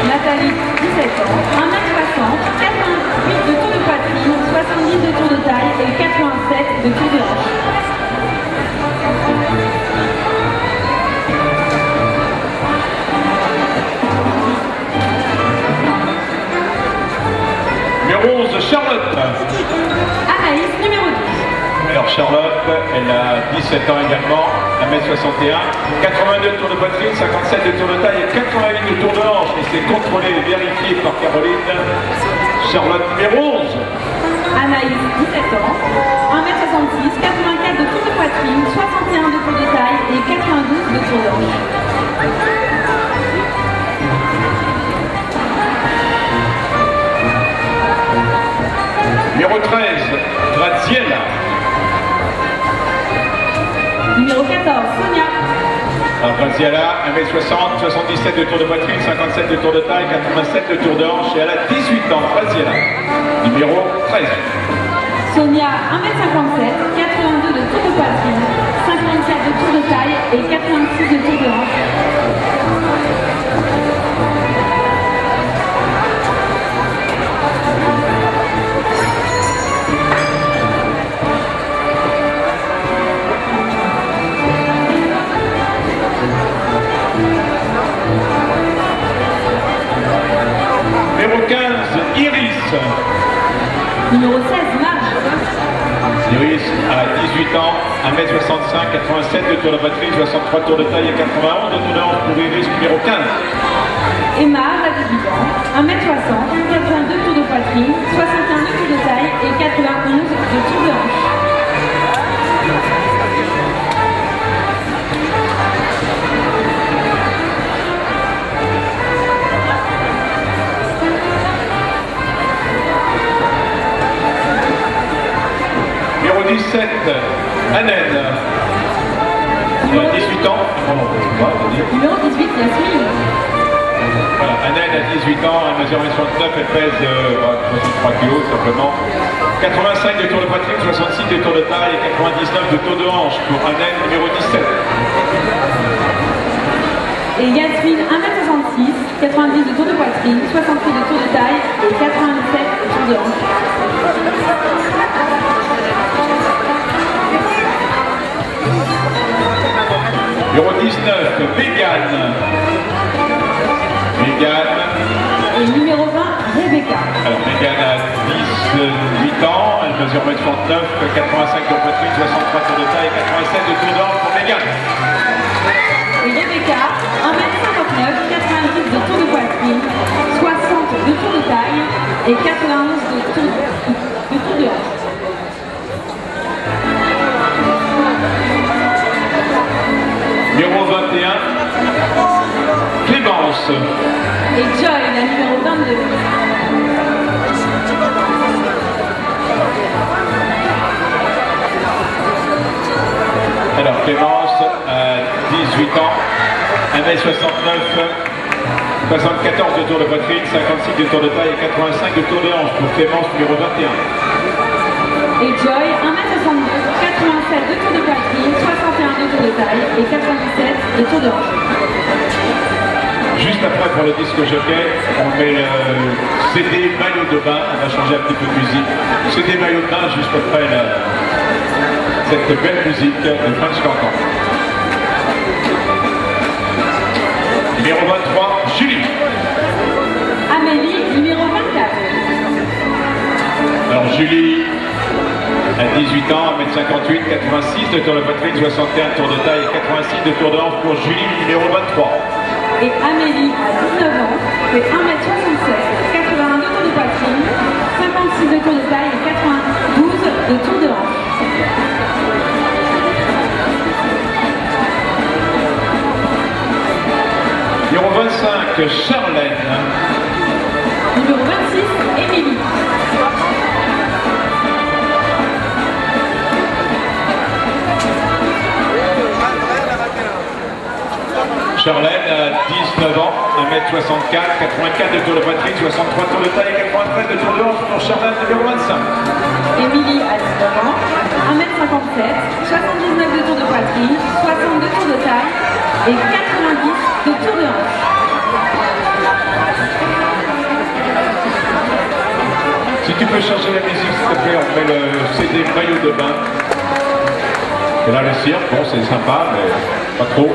Nathalie, 17 ans, 1m60, 88 de tour de poitrine, 70 de tour de taille et 87 de tour de hanche. Numéro 11, Charlotte. Anaïs, numéro 12. Alors Charlotte, elle a 17 ans également, 1m61, 82 tours de poitrine, 57 de tour de taille et 88 de tour de hanche. Et c'est contrôlé et vérifié par Caroline. Charlotte, numéro 11. Anaïs, 17 ans, 1m66, 84 de tour de poitrine, 61 de tour de taille et 92 de tour de hanche. Numéro 13, Graziella. Numéro 14, Sonia. Alors Graziella, 1m60, 77 de tour de poitrine, 57 de tour de taille, 87 de tour de hanche et elle a 18 ans, Graziella. Numéro 13. Sonia, 1m57, 82 de tour de poitrine, 54 de tour de taille et 86 de tour de hanche. Numéro 15, Iris. Numéro 16, Marge. Iris a 18 ans, 1m65, 87 de tour de poitrine, 63 tours de taille et 91 de tour de hanche pour Iris, numéro 15. Et Marge a 18 ans, 1m60, 82 tours de poitrine, 61 de tour de taille et 91 de tour de hanche. Anen. Elle a 18 ans. Numéro 18, Yasmine. Voilà, Anen a 18 ans, elle mesure 1m69, elle pèse 63 kg simplement. 85 de tour de poitrine, 66 de tour de taille et 99 de tour de hanche pour Anen numéro 17. Et Yasmine, 1m66, 90 de tour de poitrine, 68 de tour de taille et 97 de tour de hanche. Numéro 19, Mégane. Et numéro 20, Rebecca. Alors Mégane a 18 ans, elle mesure 1m69, 85 de poitrine, 63 tours de taille et 87 de tour de hanche pour Mégane. Et Rebecca, 1m59, 90 de tour de poitrine, 60 de tour de taille et 91 de tour de hanche. Numéro 21, Clémence. Et Joy, la numéro 22. Alors Clémence a 18 ans, 1m69, 74 de tour de poitrine, 56 de tour de taille et 85 de tour de hanche pour Clémence numéro 21. Et Joy, 1m62, 87 de tour de poitrine, 61 de tour de taille et 97 de tour de hanche. Juste après pour le disque jockey, on met le CD maillot de bain, on va changer un petit peu de musique. CD maillot de bain juste après cette belle musique de French Canton. Numéro 23, Julie. Amélie, numéro 24. Alors Julie a 18 ans, 1m58, 86 de tour de poitrine, 61 de tour de taille et 86 de tour de hanche pour Julie, numéro 23. Et Amélie a 19 ans, fait 1m67, 81 de tour de poitrine, 56 de tour de taille et 92 de tour de hanche. Numéro 25, Charlène. Numéro 26, Émilie. Charlène a 19 ans, 1m64, 84 de tour de poitrine, 63 tours de taille et 93 de tour de hanche pour Charlène numéro 25. Émilie a 19 ans, 1m57, 79 de tour de poitrine, 62 tours de taille et 90 de tour de hanche. Si tu peux changer la musique s'il te plaît, on met le CD maillot de bain. Et là le cirque, bon c'est sympa mais pas trop.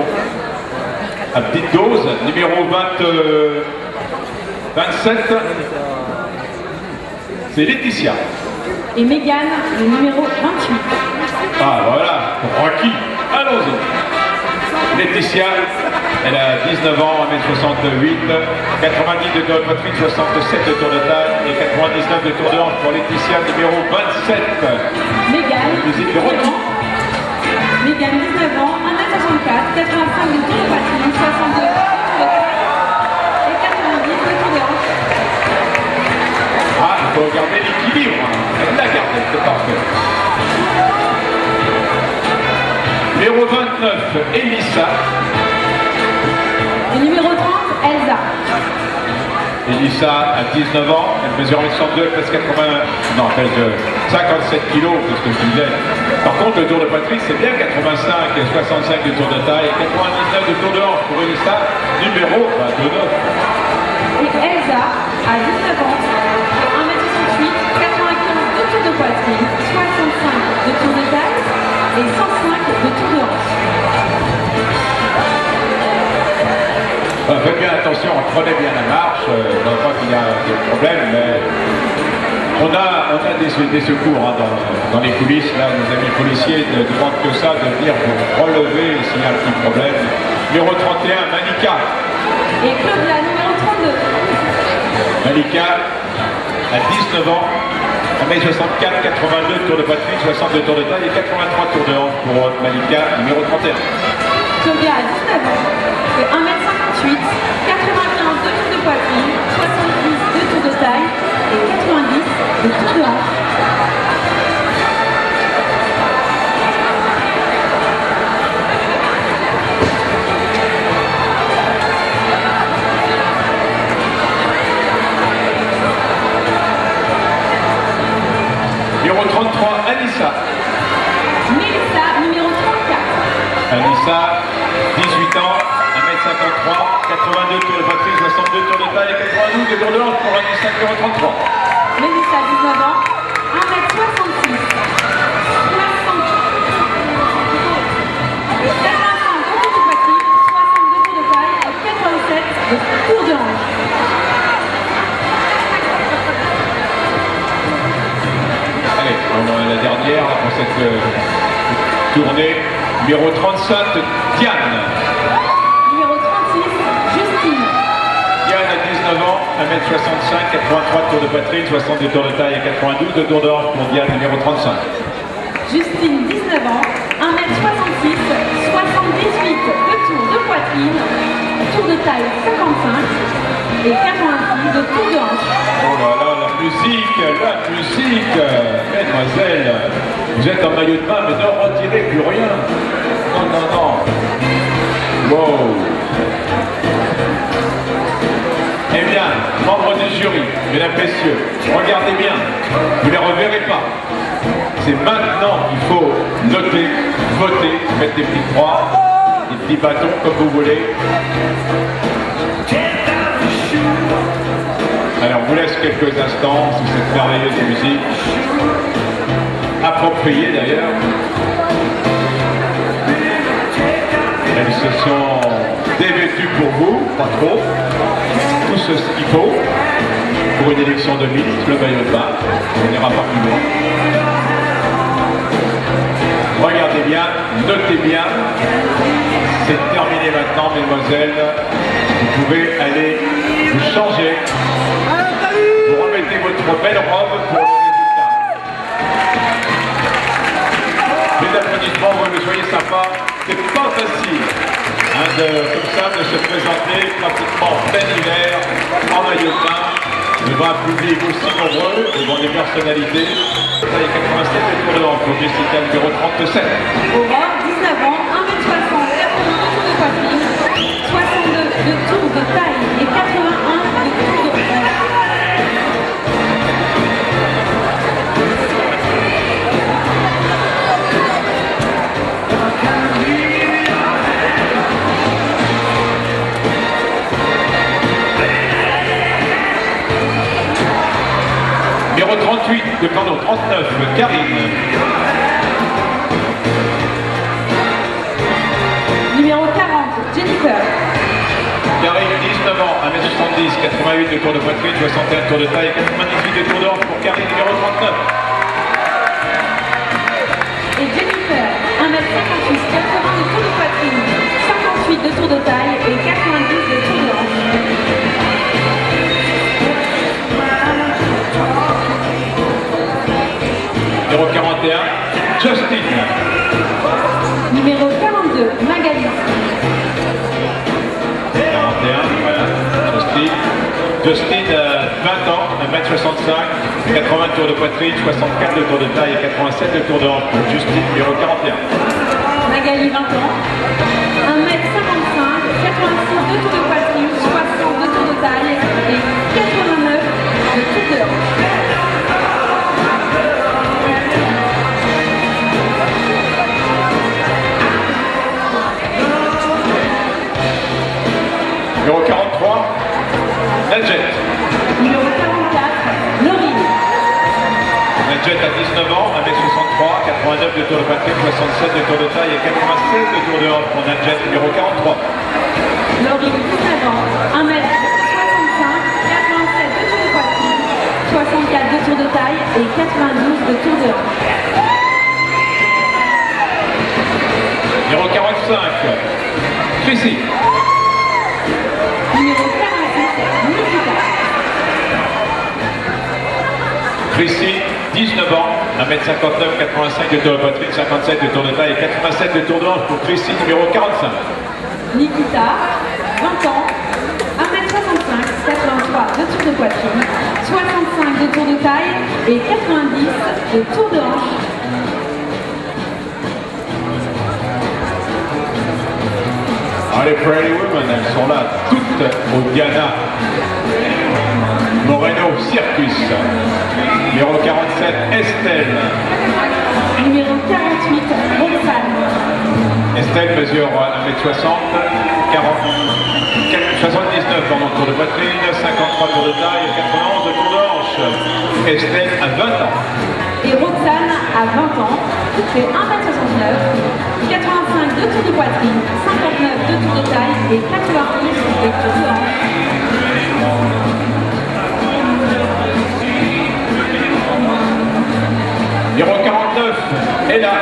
À petite dose, numéro 27, c'est Laetitia. Et Mégane, le numéro 28. Ah voilà, Rocky, allons-y. Laetitia, elle a 19 ans, 1m68, 90 de tour de poitrine, 67 de tour de taille et 99 de tour de hanche pour Laetitia, numéro 27. Mégane, Musique de Rocky. Mégane, 19 ans, 1m64, 85 de tour de poitrine, 62 de tour de taille et 90 de tour de hanche. Ah, il faut garder l'équilibre. Elle l'a gardé, c'est parfait. Numéro 29, Elissa. Et numéro 30, Elsa. Elissa a 19 ans, elle mesure 1m62, elle pèse 80... Non, elle pèse 57 kg, c'est ce que je disais. Par contre, le tour de poitrine, c'est bien 85 et 65 de tour de taille, 99 de tour de hanche pour Elissa, numéro 29. Et Elsa a 19 ans, fait 1m68, 95 de tour de poitrine, 65 de tour de taille et 105 de tour de hanche. Faites bien attention, prenez bien la marche, je ne vois pas qu'il y a des problèmes, mais on a des secours hein, dans les coulisses, là, nos amis policiers ne demandent que ça, de venir pour relever s'il y a un petit problème. Numéro 31, Malika. Et Claudia, numéro 32. Malika a 19 ans, 1m64, 82 tours de poitrine, 62 tours de taille et 83 tours de hanche pour Malika, numéro 31. Claudia a 19 ans, fait 1m58, 95 de tours de poitrine, 70 de tours de taille et 90 de tours de hanche. Numéro 33, Anissa. Mélissa, numéro 34. Anissa, 18 ans, 1m53, 82 tours de poitrine, 62 tours de taille et 92 de tours de hanche pour Anissa, numéro 33. Mélissa, 19 ans, 1m66. 62 tours de hanche. Allez, on a la dernière là, pour cette tournée. Numéro 35, Diane. Numéro 36, Justine. Diane a 19 ans, 1m65, 83 tours de poitrine, 62 tours de taille et 92 de tours de hanche pour Diane, numéro 35. Justine, 19 ans, 1m66, 78 de tours de poitrine, tour de taille 55 et 86 de tour de hanche. Oh là là, la musique, mesdemoiselles, vous êtes en maillot de bain, mais ne retirez plus rien. Non, non, non. Wow. Eh bien, membres du jury, mesdames, messieurs, regardez bien, vous ne les reverrez pas. C'est maintenant qu'il faut noter, voter, mettre des petites croix, des petits bâtons comme vous voulez. Alors, on vous laisse quelques instants sous cette merveilleuse musique, appropriée d'ailleurs. Elles se sont dévêtues pour vous, pas trop, tout ce qu'il faut pour une élection de ministre, le maillot de bain, on n'ira pas plus loin. Regardez bien, notez bien, c'est terminé maintenant, mesdemoiselles. Vous pouvez aller vous changer. Vous remettez votre belle robe pour le résultat. Les applaudissements, vous soyez sympa. C'est pas facile comme ça de se présenter pratiquement en plein hiver, en maillot de bain, devant un public aussi nombreux, devant des personnalités. Taille 87 et tour de hanche pour Jessica, numéro 37. Aurore, 19 ans, 1m60, 82 tours de poitrine, 62 de tours de taille et 81 de tours de hanche. Numéro 38, pardon, 39, Karine. Numéro 40, Jennifer. Karine, 19 ans, 1m70, 88 de tour de poitrine, 61 tours de taille, 98 de tour de hanche pour Karine, numéro 39. Et Jennifer, 1m58, 80 de tours de poitrine, 58 de tours de taille et 90 de tours de hanche. Numéro 41, Justine. Numéro 42, Magali. 41, voilà, Justine, 20 ans, 1m65, 80 tours de poitrine, 64 de tours de taille et 87 de tours de hanche pour Justine, numéro 41. Magali, 20 ans, 1m55, 86 de tours de poitrine, 60 de tours de taille et 89 de tours de hanche. Numéro 43, Nadjet. Numéro 44, Laurie. Nadjet a 19 ans, 1m63, 89 de tour de poitrine, 67 de tour de taille et 96 de tour de hanche pour Nadjet, numéro 43. Laurie, 19 ans, 1m65, 87 de tours de poitrine, 64 de tours de taille et 92 de tours de hanche. Numéro 45, Chrissy. Numéro 46, Nikita. Chrissy, 19 ans, 1m59, 85 de tour de poitrine, 57 de tour de taille et 87 de tour de hanche pour Chrissy, numéro 45. Nikita, 20 ans, 1m65, 83 de tours de poitrine, 65 de tours de taille et 90 de tours de hanche. Ah, les Pretty Women, elles sont là, toutes au Ghana. Moreno Circus. Numéro 47, Estelle. Numéro 48, Roxane. Estelle mesure 1m60, 79 pendant le tour de poitrine, 53 tours de taille, 91 de tour de hanche. Estelle a 20 ans. Et Roxane a 20 ans, fait 1m69, 85 de tour de poitrine, 59 de tour de taille et 91 de tour de hanche. Numéro 49, Ella.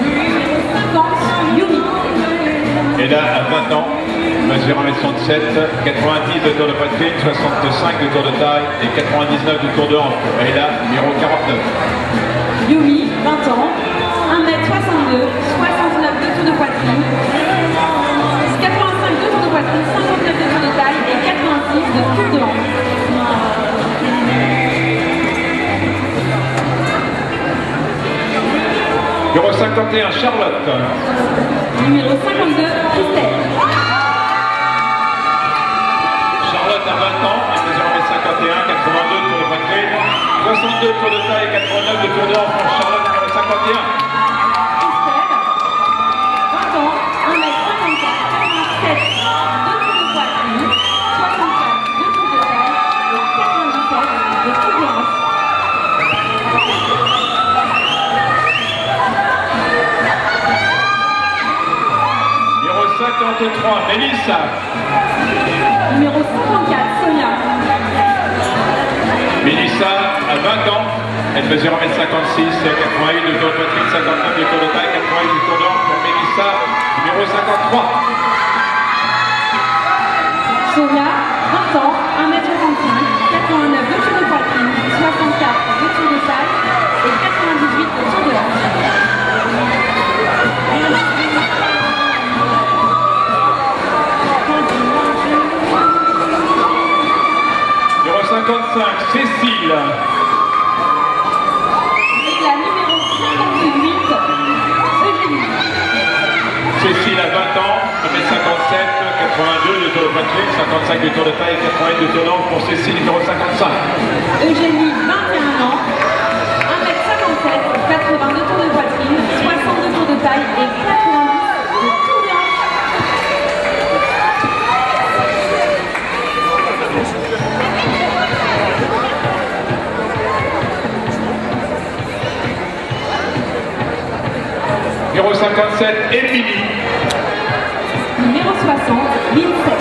Numéro 50, Yumi. Ella a 20 ans, mesure 1m67, 90 de tour de poitrine, 65 de tour de taille et 99 de tour de hanche. Ella, numéro 49. Yumi, 20 ans, 1m62, 69 de tour de poitrine, 85 de tour de poitrine, 59 de tour de taille et 86 de tour de hanche. Numéro 51, Charlotte. Numéro 52, Christelle. Charlotte a 20 ans, elle mesure 1m51, 82 tours de poitrine, 62 tours de taille et 89 de tour de hanche pour Charlotte, numéro 51. Christelle, 20 ans, 1m54, 87 de tour de poitrine, 64 de tour de taille et 97 de tour de hanche. Numéro 53, Mélissa. Numéro 54, Sonia. Mélissa a 20 ans, elle mesure 1m56, 88 de tour de poitrine, 59 de tour de taille, 88 de tour de hanche pour Mélissa, numéro 53. Sonia, 20 ans, 1m65, 89 de tour de poitrine, 64 de tour de taille et 98 de tour de hanche. Numéro 55, Cécile. Et la numéro 58, Eugénie. Cécile a 20 ans, 1m57, 82 de tour de poitrine, 55 de tour de taille, 88 de tour de hanche pour Cécile, numéro 55. Eugénie, 21 ans, 1m57, 82 tours de poitrine, 62 tours de taille et 90 de tours de hanche. Numéro 57, Émilie. Numéro 60, Lindsay.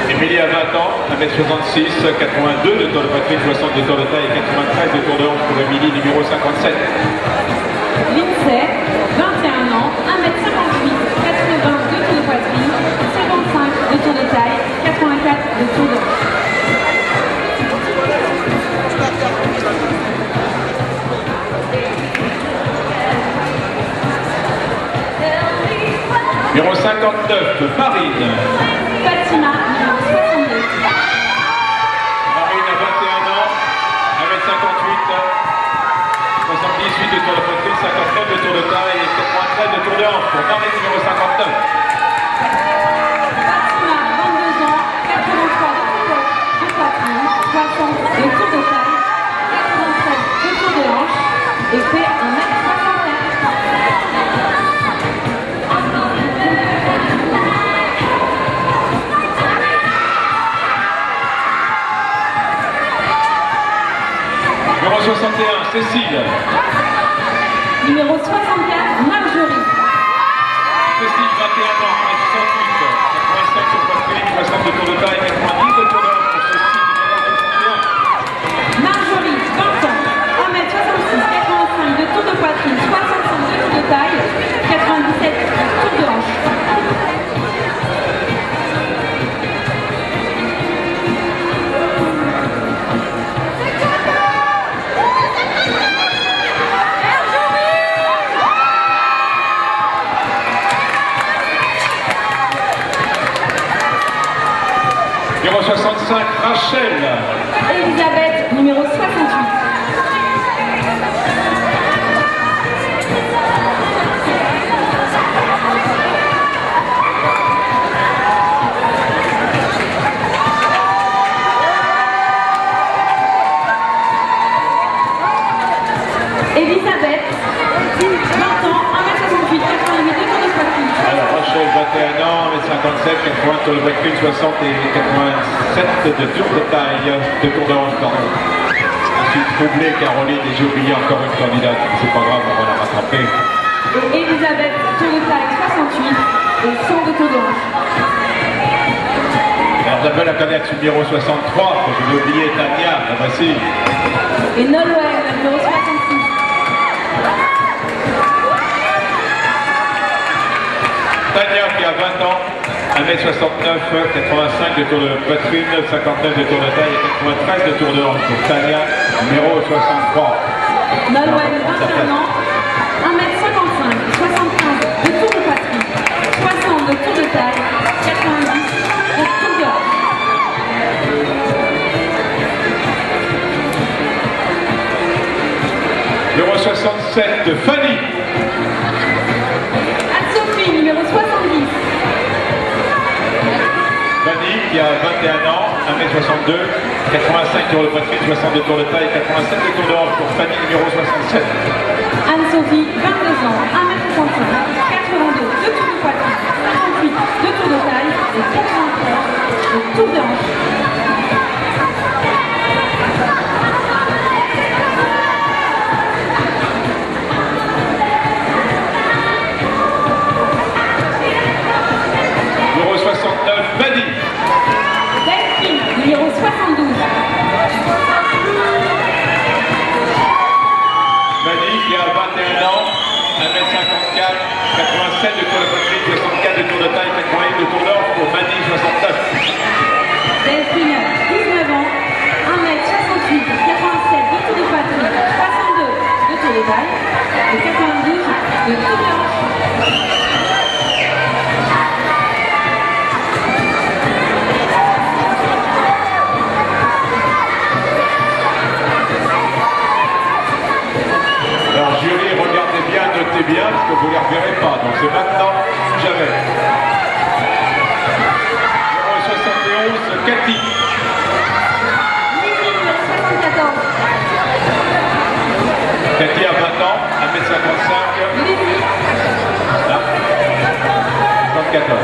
Émilie a 20 ans, 1m66, 82 de tour de poitrine, 60 de tour de taille et 93 de tour de hanche pour Émilie, numéro 57. Lindsay, 21 ans, 1m58, 82 tours de poitrine, 55 de tour de taille, 84 de tour de hanche. Numéro 59, Marine. Fatima, numéro 62. Marine a 21 ans, 1m58, 78 de tour de poitrine, 59 de tour de taille et 93 de tour de hanche pour Marine, numéro 59. Fatima, 22 ans, 83 de poitrine, 60 de tour de taille, 93 de tour de hanche et fait 1m64. Numéro 61, Cécile. Numéro 64, Marjorie. Cécile, 21 ans, 1m68, 85 de poitrine, 60 de tour de taille, 90 de tour de hanche pour Cécile, numéro 61. Marjorie, 20 ans, 1m66, 85 de tour de poitrine, 65 de tour de taille, 97 tour de hanche. Numéro 65, Rachel. Elisabeth, numéro 68. 60 et 87 de tour de taille, de tour de hanche, pardon. Je suis troublé, Caroline, et j'ai oublié encore une candidate. C'est pas grave, on va la rattraper. Et Elisabeth, tour de taille 68 et 100 de tour de hanche. Alors j'appelle la candidate numéro 63, que je vais oublier, Tania, la voici. Et Nolwenn, numéro 66. Tania qui a 20 ans, 1m69, 85 de tour de poitrine, 59 de tour de taille et 93 de tour de hanche. Pour Tania, numéro 63. Nolwenn, 21 ans, 1m55, 75 de tour de poitrine, 60 de tour de taille, 90 de tour de hanche. Numéro 67, Fanny. Anne-Sophie, numéro 70. Fanny qui a 21 ans, 1m62, 85 tours de poitrine, 62 tours de taille, 87 de tours de hanche pour Fanny, numéro 67. Anne-Sophie, 22 ans, 1m65, 82 de tour de poitrine, 58 de tour de taille et 93 de tour de hanche. Numéro 69, Fanny. Delphine, numéro 72. Fanny qui a 21 ans, 1m54, 87 de tour de poitrine, 64 de tour de taille, 88 de tour de hanche pour Fanny, 69. Delphine, 19 ans, 1m68, 87 de tour de poitrine, 62 de tour de taille et 92 de tour de hanche. Alors jury, regardez bien, notez bien, parce que vous ne les reverrez pas, donc c'est maintenant ou jamais. Numéro 71, Cathy. Lily, numéro 74. Cathy a 20 ans, 1m55. Lily, Là. 74.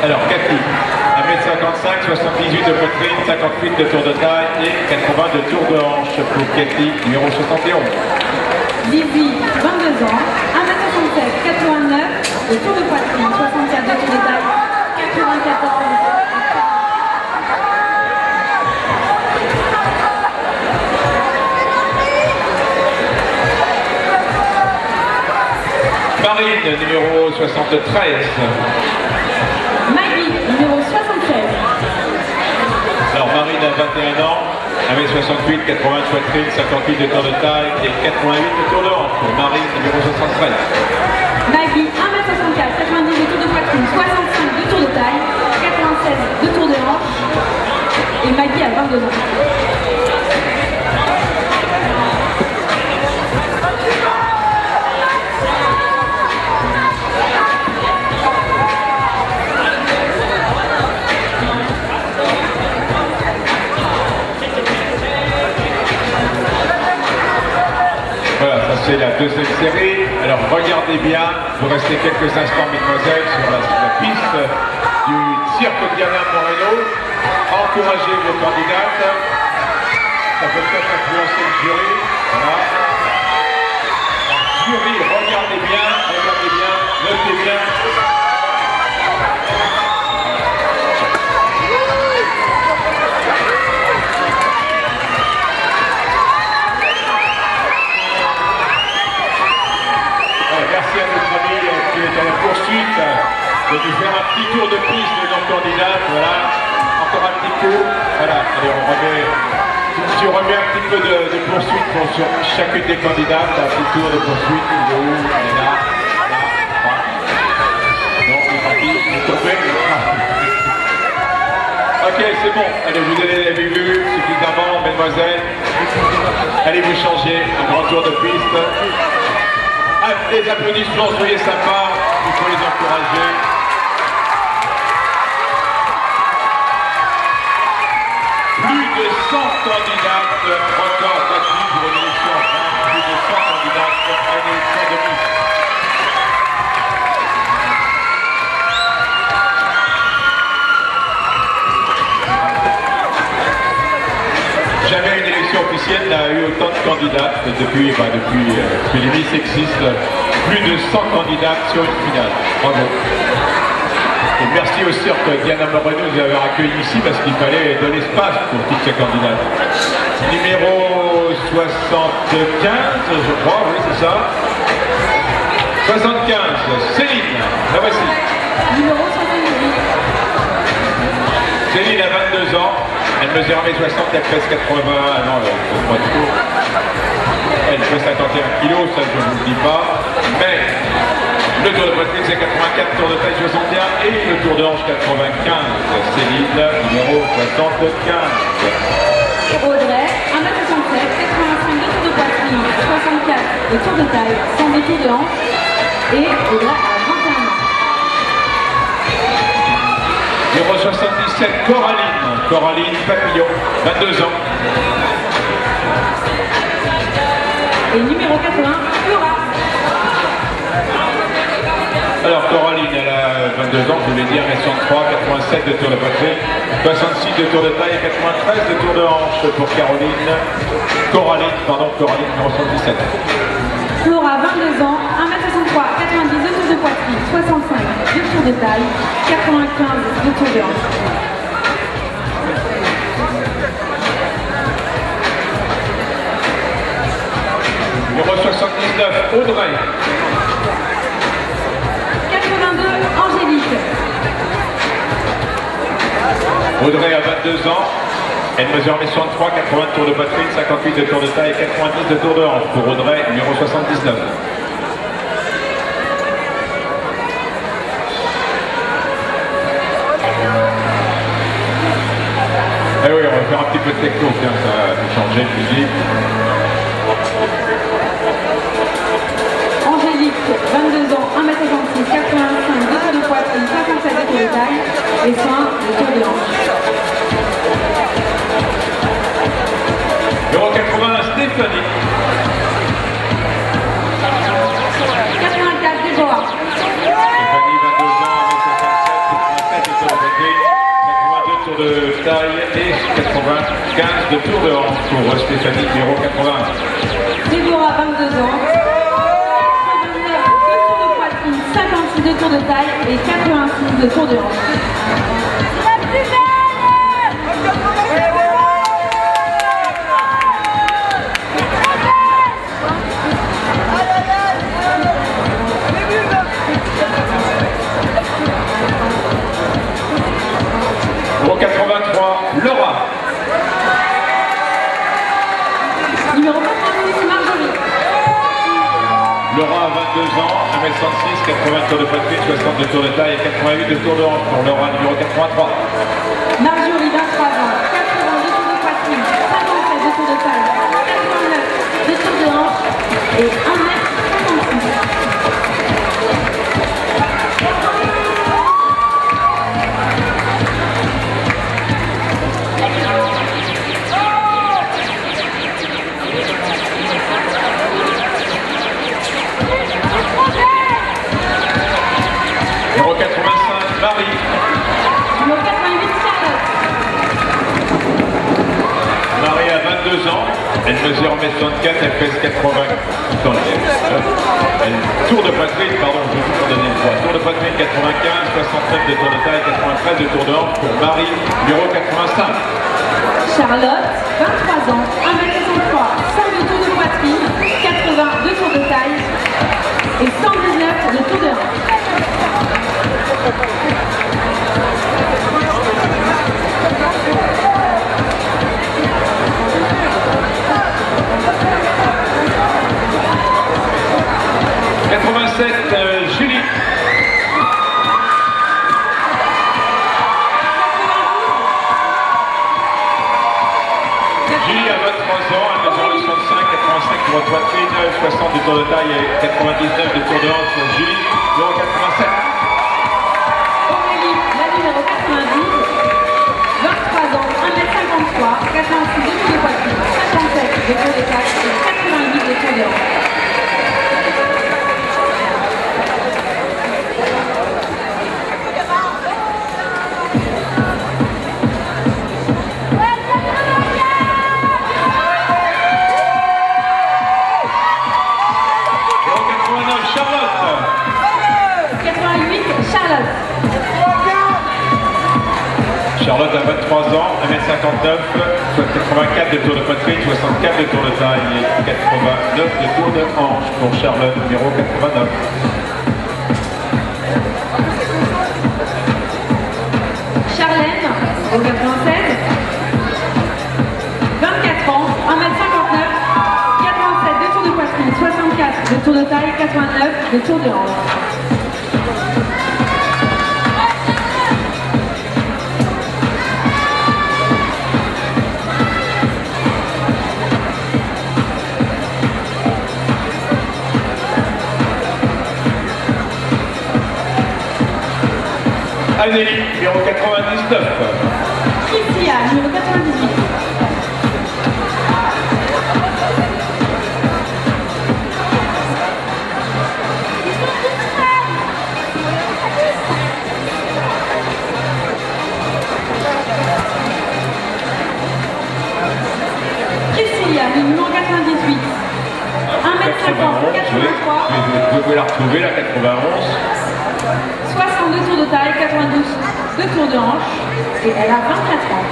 Alors Cathy, 1m55, 78 de poitrine, 58 de tour de taille et 80 de tour de hanche pour Cathy, numéro 71. Lizzie, 22 ans, 1m67, 89 de tour de poitrine, 64 de tour de taille, 94. Marine, numéro 73. Maggie, numéro 76. Alors Marine a 21 ans, 1m68, 80 de poitrine, 58 de tour de taille et 88 de tour de hanche pour Marine, numéro 73. Maggie, 1m64, 90 de tour de poitrine, 65 de tour de taille, 96 de tour de hanche. Et Maggie a 22 ans. Voilà, ça c'est la deuxième série. Alors regardez bien, vous restez quelques instants, mesdemoiselles, sur la piste du cirque Diana Moreno. Encouragez vos candidates. Ça peut peut-être influencer le jury. Voilà. Jury, regardez bien, notez bien. Merci à notre ami qui est dans la poursuite de nous faire un petit tour de piste de nos candidates. Voilà, encore un petit tour. Voilà, allez, on remet, si on remet un petit peu de poursuite pour sur chacune des candidates, un petit tour de poursuite. Il est où? Il est là. Là. Non, il est parti, il est tombé. Ok, c'est bon. Allez, vous avez vu suffisamment, mesdemoiselles. Allez vous changer, un grand tour de piste. Ah, les applaudissements, soyez sympas, il faut les encourager. Plus de 100 candidates, record battu pour une élection en France, plus de 100 candidates à une élection de Miss. officielle n'a eu autant de candidats depuis les Miss existent, plus de 100 candidats sur une finale. Bravo. Et merci au cirque Diana Moreno de nous avoir accueillis ici parce qu'il fallait de l'espace pour toutes ces candidates. Numéro 75, je crois, oui c'est ça. 75, Céline, la voici. Numéro 78. Céline a 22 ans, elle mesure 1m60, elle pèse 80, non, elle pèse pas du tout. Elle pèse 51 kg, ça je ne vous le dis pas, mais le tour de poitrine c'est 84, tour de taille 61 et le tour de hanche 95. Céline, numéro 75. Audrey, 1m67, 85 de tour de poitrine, 64 de tour de taille, 100 de tour de hanche et Audrey a 21 ans. Numéro 77, Coraline Papillon, 22 ans. Et numéro 80, Flora. Alors Coraline, elle a 22 ans, je voulais dire, 63, 87 de tour de poitrine, 66 de tour de taille et 93 de tour de hanche pour Coraline, numéro 77. Flora, 22 ans, 1m63, 90 de tour de poitrine, 65 de tour de taille, 95 de tour de hanche. Numéro 79, Audrey. 82, Angélique. Audrey a 22 ans, elle mesure 1m63, 80 de tour de poitrine, 58 de tour de taille et 90 de tour de hanche pour Audrey, numéro 79. Eh oui, on va faire un petit peu de techno, tiens, ça va changer de musique. Angélique, 22 ans, 1m66, 85 de tour de poitrine, 57 de tour de taille et 100 de tour de hanche. Numéro 80, Stéphanie. 84, Déborah. Stéphanie, 22 ans, 1m67, 87 de tour de poitrine, 82 tours de taille et 95 de tour de hanche pour Stéphanie, numéro 80. Déborah, 22 ans, 89 de tour de poitrine, 56 de tour de taille et 86 de tour de hanche. Numéro 83, Laura. Numéro 86, Marjorie. Laura a 22 ans, 1m66, 80 tours de poitrine, 60 de tour de taille et 88 de tour de hanche pour Laura, numéro 83. Marjorie, 23 ans, 80 de tour de poitrine, 57 de tour de taille, 89 de tour de hanche et 1m56. Numéro 85, Marie. Numéro 88, Charlotte. Marie a 22 ans, elle mesure 1m64, elle pèse 80. Tour de poitrine, pardon, je vais vous donner une fois. Tour de poitrine 95, 69 de tour de taille, 93 de tour de hanche pour Marie, numéro 85. Charlotte, 23 ans, 1m63, 100 de tour de poitrine, 80 de tour de taille et 119 de tour de hanche. Julie. Julie a 23 ans, elle mesure 65, 85 pour poitrine, 60 de tour de taille et 99 de tour de hanche pour Julie, numéro 87. Aurélie, la numéro 92, 23 ans, 1m53, 86 de tour de poitrine, 57 de tour de taille et 88 de tour de hanche. 1m59, soit 84 de tour de poitrine, 64 de tour de taille et 89 de tour de hanche pour Charlotte, numéro 89. Charlène, au 96, 24 ans, 1m59, 87 de tour de poitrine, 64 de tour de taille, 89 de tour de hanche. Anélie, numéro 99. Priscilla, numéro 98. Priscilla, numéro 98. 1m50, 83. Vous pouvez la retrouver, la 91. 62 tours de taille, 92 de tours de hanche et elle a 24 ans.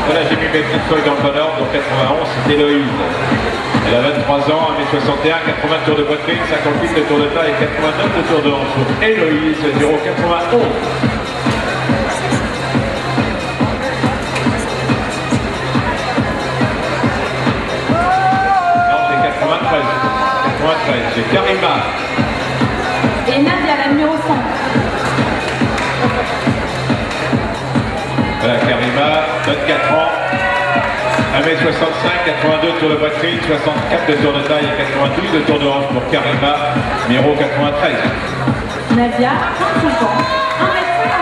Voilà, j'ai mis mes petites feuilles dans le bon ordre. Donc 91, c'est Héloïse. Elle a 23 ans, 1m61, 80 tours de poitrine, 58 de tours de taille et 89 de tours de hanche. Pour Héloïse, 0,91. C'est Karima. Et Nadia, la numéro 100. Voilà, Karima, 24 ans, 1m65, 82 tours de poitrine, 64 de tours de taille et 92 de tours de hanche pour Karima, numéro 93. Nadia, 25 ans, 1m59,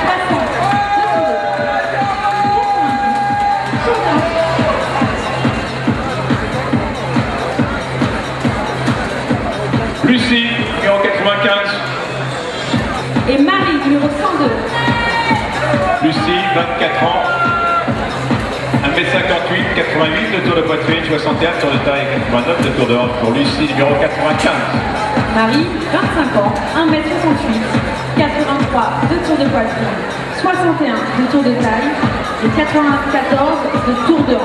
82 de Lucie, numéro 95. et Marie, numéro 102. Lucie, 24 ans, 1m58, 88 de tour de poitrine, 61 de tour de taille et 89 de tour de hanche pour Lucie, numéro 95. Marie, 25 ans, 1m68, 83 de tour de poitrine, 61 de tour de taille et 94 de tour de hanche.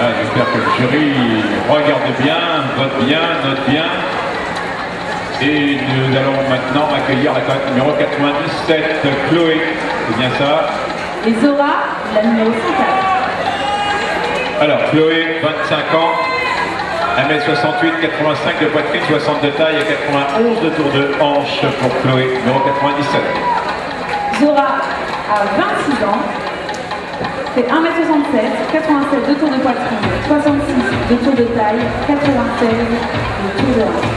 Ah, j'espère que le jury regarde bien, vote bien, note bien. Et nous allons maintenant accueillir la cote numéro 97, Chloé. C'est bien ça? Et Zora, la numéro 104. Alors, Chloé, 25 ans, 1m68, 85 de poitrine, 60 de taille et 91 de tour de hanche pour Chloé, numéro 97. Zora a 26 ans. C'est 1m67, 87 de tour de poitrine, 66 de tour de taille, 96 de tour de hanche.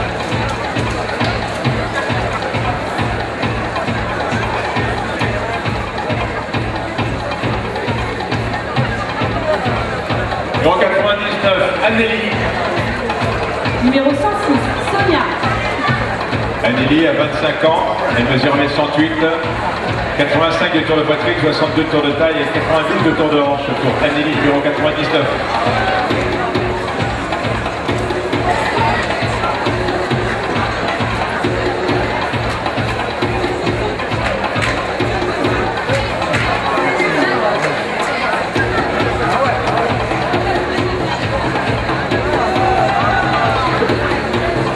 Numéro 99, Anélie. Numéro 106, Sonia. Anélie a 25 ans, elle mesure 1m68, 85 de tour de poitrine, 62 de tour de taille et 92 de tour de hanche pour Anélie, numéro 99.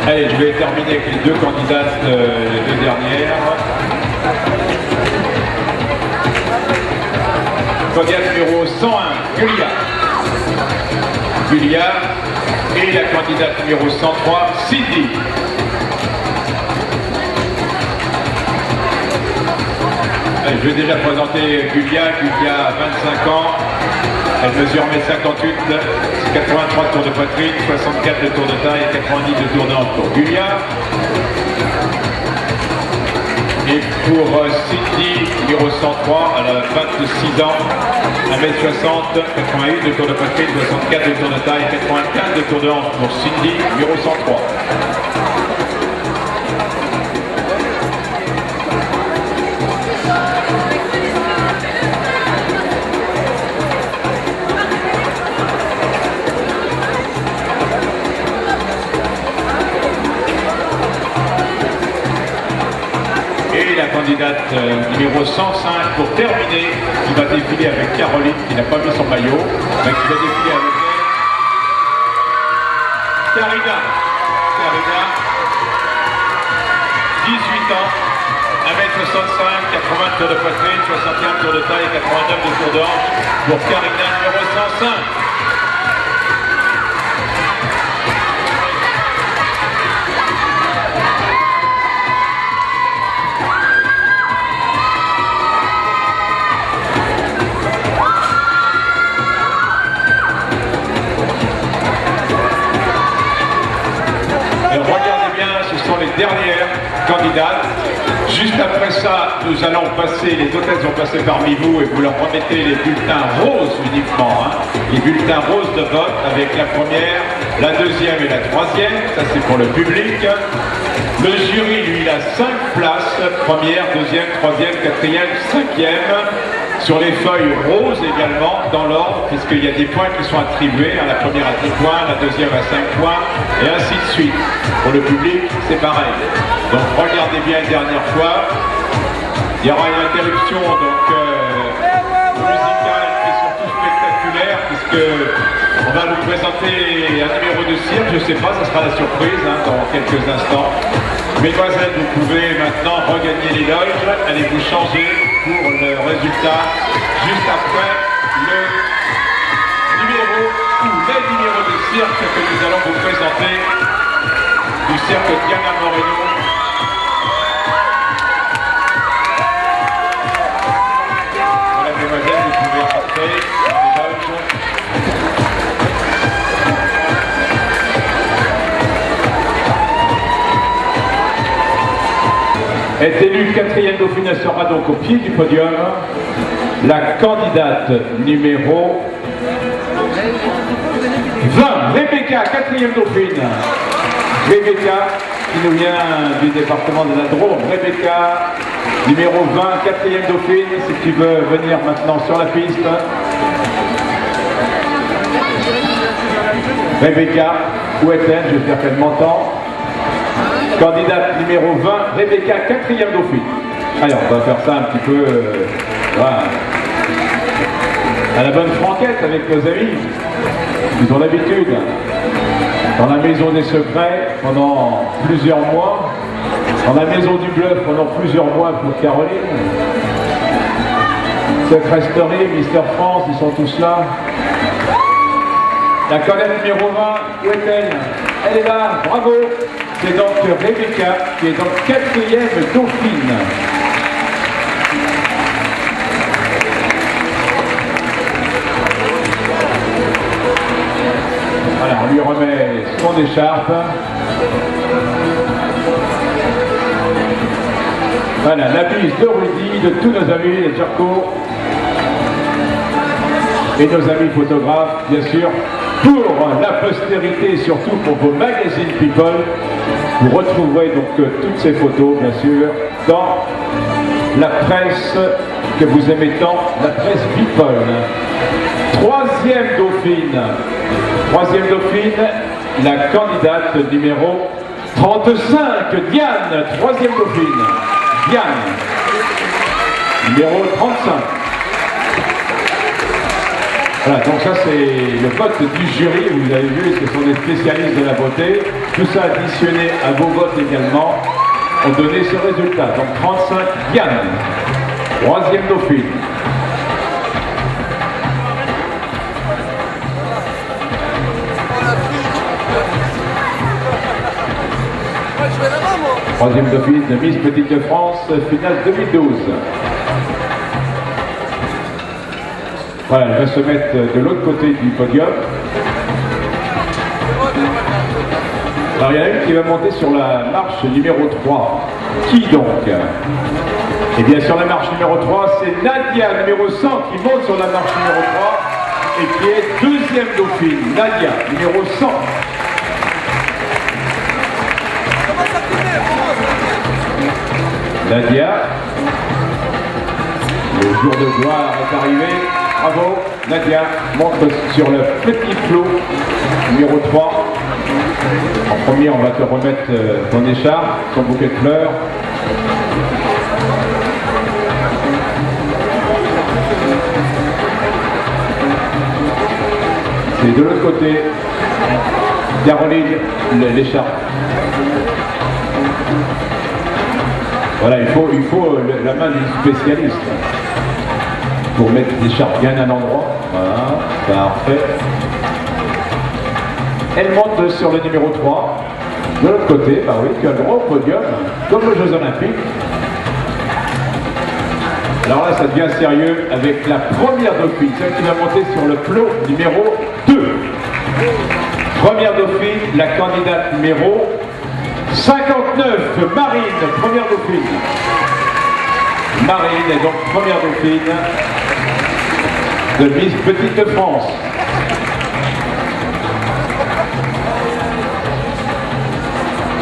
Allez, je vais terminer avec les deux candidates, les deux dernières. Candidate numéro 101, Julia. Julia. Et la candidate numéro 103, Cindy. Allez, je vais déjà présenter Julia. Julia a 25 ans. Elle mesure 1m58, 83 tours de poitrine, 64 de tours de taille et 90 de tours de hanche pour Julia. Et pour Cindy, numéro 103, elle a 26 ans, 1m60, 88 de tours de poitrine, 64 de tours de taille et 95 de tours de hanche pour Cindy, numéro 103. numéro 105 pour terminer, qui va défiler avec Caroline, qui n'a pas mis son maillot, mais qui va défiler avec elle. Karina, 18 ans, 1m65, 80 tours de poitrine, 61 tours de taille et 89 de tours de hanche pour Karina, numéro 105. Les dernières candidates. Juste après ça, nous allons passer, les hôtesses vont passer parmi vous et vous leur remettez les bulletins roses uniquement, hein, les bulletins roses de vote avec la première, la deuxième et la troisième, ça c'est pour le public. Le jury, lui, il a 5 places, première, deuxième, troisième, quatrième, cinquième. Sur les feuilles roses également, dans l'ordre, puisqu'il y a des points qui sont attribués. La première à 10 points, la deuxième à 5 points, et ainsi de suite. Pour le public, c'est pareil. Donc regardez bien une dernière fois. Il y aura une interruption donc, musicale et surtout spectaculaire, puisque on va vous présenter un numéro de cirque. Je ne sais pas, ça sera la surprise hein, dans quelques instants. Mesdemoiselles, vous pouvez maintenant regagner les loges. Allez vous changer pour le résultat juste après le numéro ou les numéros de cirque que nous allons vous présenter du cirque Diana Moreno. Voilà, mesdemoiselles, vous pouvez rentrer dans les loges. Est élue 4e dauphine, sera donc au pied du podium la candidate numéro 20, Rebecca, 4e dauphine. Rebecca, qui nous vient du département de la Drôme. Rebecca, numéro 20, 4e dauphine, si tu veux venir maintenant sur la piste. Rebecca, où est-elle? J'espère qu'elle m'entend. Candidate numéro 20, Rebecca, 4e dauphine. Allez, on va faire ça un petit peu voilà, à la bonne franquette avec nos amis. Ils ont l'habitude. Dans la maison des secrets pendant plusieurs mois. Dans la maison du bluff pendant plusieurs mois pour Caroline. Secret Story, Mister France, ils sont tous là. La candidate numéro 20, où est-elle? Elle est là, bravo. C'est donc Rebecca qui est donc 4e dauphine. Voilà, on lui remet son écharpe. Voilà, la bise de Rudy, de tous nos amis, les Jerko. Et nos amis photographes, bien sûr. Pour la postérité et surtout pour vos magazines People, vous retrouverez donc toutes ces photos, bien sûr, dans la presse que vous aimez tant, la presse People. 3e dauphine. 3e dauphine, la candidate numéro 35, Diane. 3e dauphine, Diane. Numéro 35. Voilà, donc ça c'est le vote du jury, vous avez vu, ce sont des spécialistes de la beauté. Tout ça additionné à vos votes également ont donné ce résultat. Donc 35, Diane, 3e dauphine. Troisième dauphine de Miss Petite de France, finale 2012. Voilà, elle va se mettre de l'autre côté du podium. Alors il y en a une qui va monter sur la marche numéro 3. Qui donc? Eh bien sur la marche numéro 3, c'est Nadia, numéro 100, qui monte sur la marche numéro 3 et qui est 2e dauphine. Nadia, numéro 100. Nadia, le jour de gloire est arrivé. Bravo, Nadia monte sur le petit flot numéro 3. En premier, on va te remettre ton écharpe, ton bouquet de fleurs. Et de l'autre côté, Caroline l'écharpe. Voilà, il faut la main du spécialiste pour mettre l'écharpe bien à l'endroit. Voilà, parfait. Elle monte sur le numéro 3. De l'autre côté, bah oui, tu as le droit au podium, comme aux Jeux Olympiques. Alors là, ça devient sérieux avec la première dauphine, celle qui va monter sur le plot numéro 2. Première dauphine, la candidate numéro 59, Marine, première dauphine. Marine est donc première dauphine de Miss Petite France.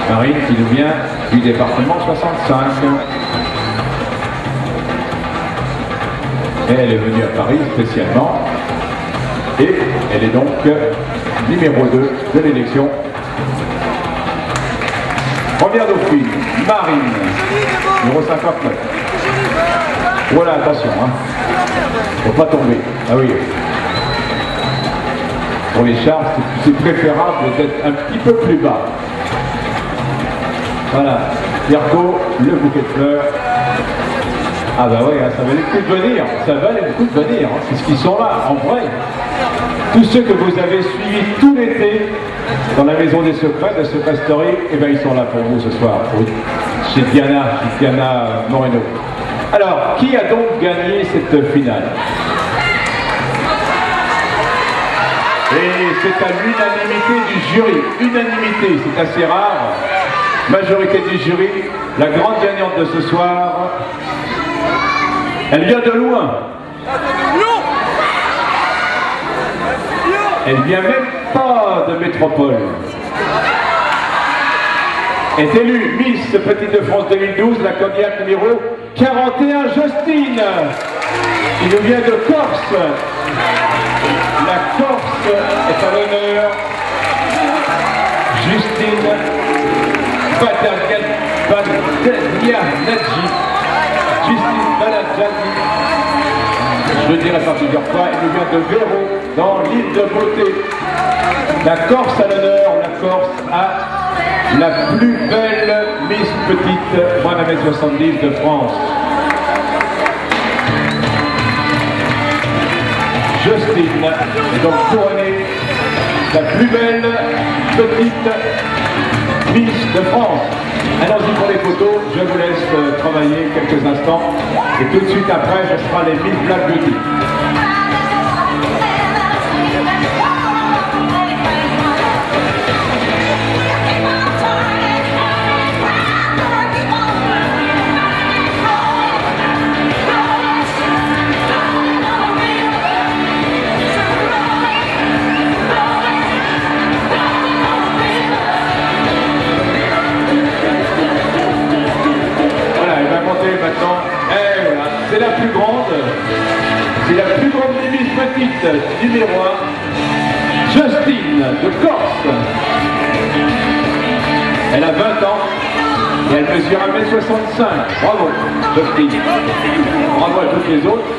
Marine qui nous vient du département 65. Et elle est venue à Paris spécialement. Et elle est donc numéro 2 de l'élection. Première dauphine, Marine, numéro 59. Voilà, attention, hein. Faut pas tomber. Ah oui. Pour les chars, c'est préférable d'être un petit peu plus bas. Voilà, Pierco, le bouquet de fleurs. Ah bah oui, ça valait le coup de venir, ça valait le coup de venir, hein. C'est ce qu'ils sont là, en vrai. Tous ceux que vous avez suivis tout l'été dans la Maison des Secrets de Secret Story, eh bien ils sont là pour vous ce soir, chez Diana Moreno. Alors, qui a donc gagné cette finale? Et c'est à l'unanimité du jury, unanimité, c'est assez rare. Majorité du jury, la grande gagnante de ce soir, elle vient de loin. Elle vient même pas de métropole. Est élue Miss Petite France 2012, la candidate numéro 41, Justine, qui nous vient de Corse. La Corse est à l'honneur. Justine Badadianadji. Justine Badadianadji. Je le dirai par plusieurs fois, elle nous vient de Véro, dans l'île de Beauté. La Corse à l'honneur, la Corse a la plus belle Miss Petite, moins d'un mètre 70 de France. Justine est donc couronnée la plus belle petite Miss de France. Allons-y pour les photos, je vous laisse travailler quelques instants et tout de suite après, ce sera les Miss Black Beauty. Maintenant, et voilà, c'est la plus grande des Miss Petites, numéro 1, Justine de Corse. Elle a 20 ans et elle mesure 1m65. Bravo, Justine. Bravo à toutes les autres.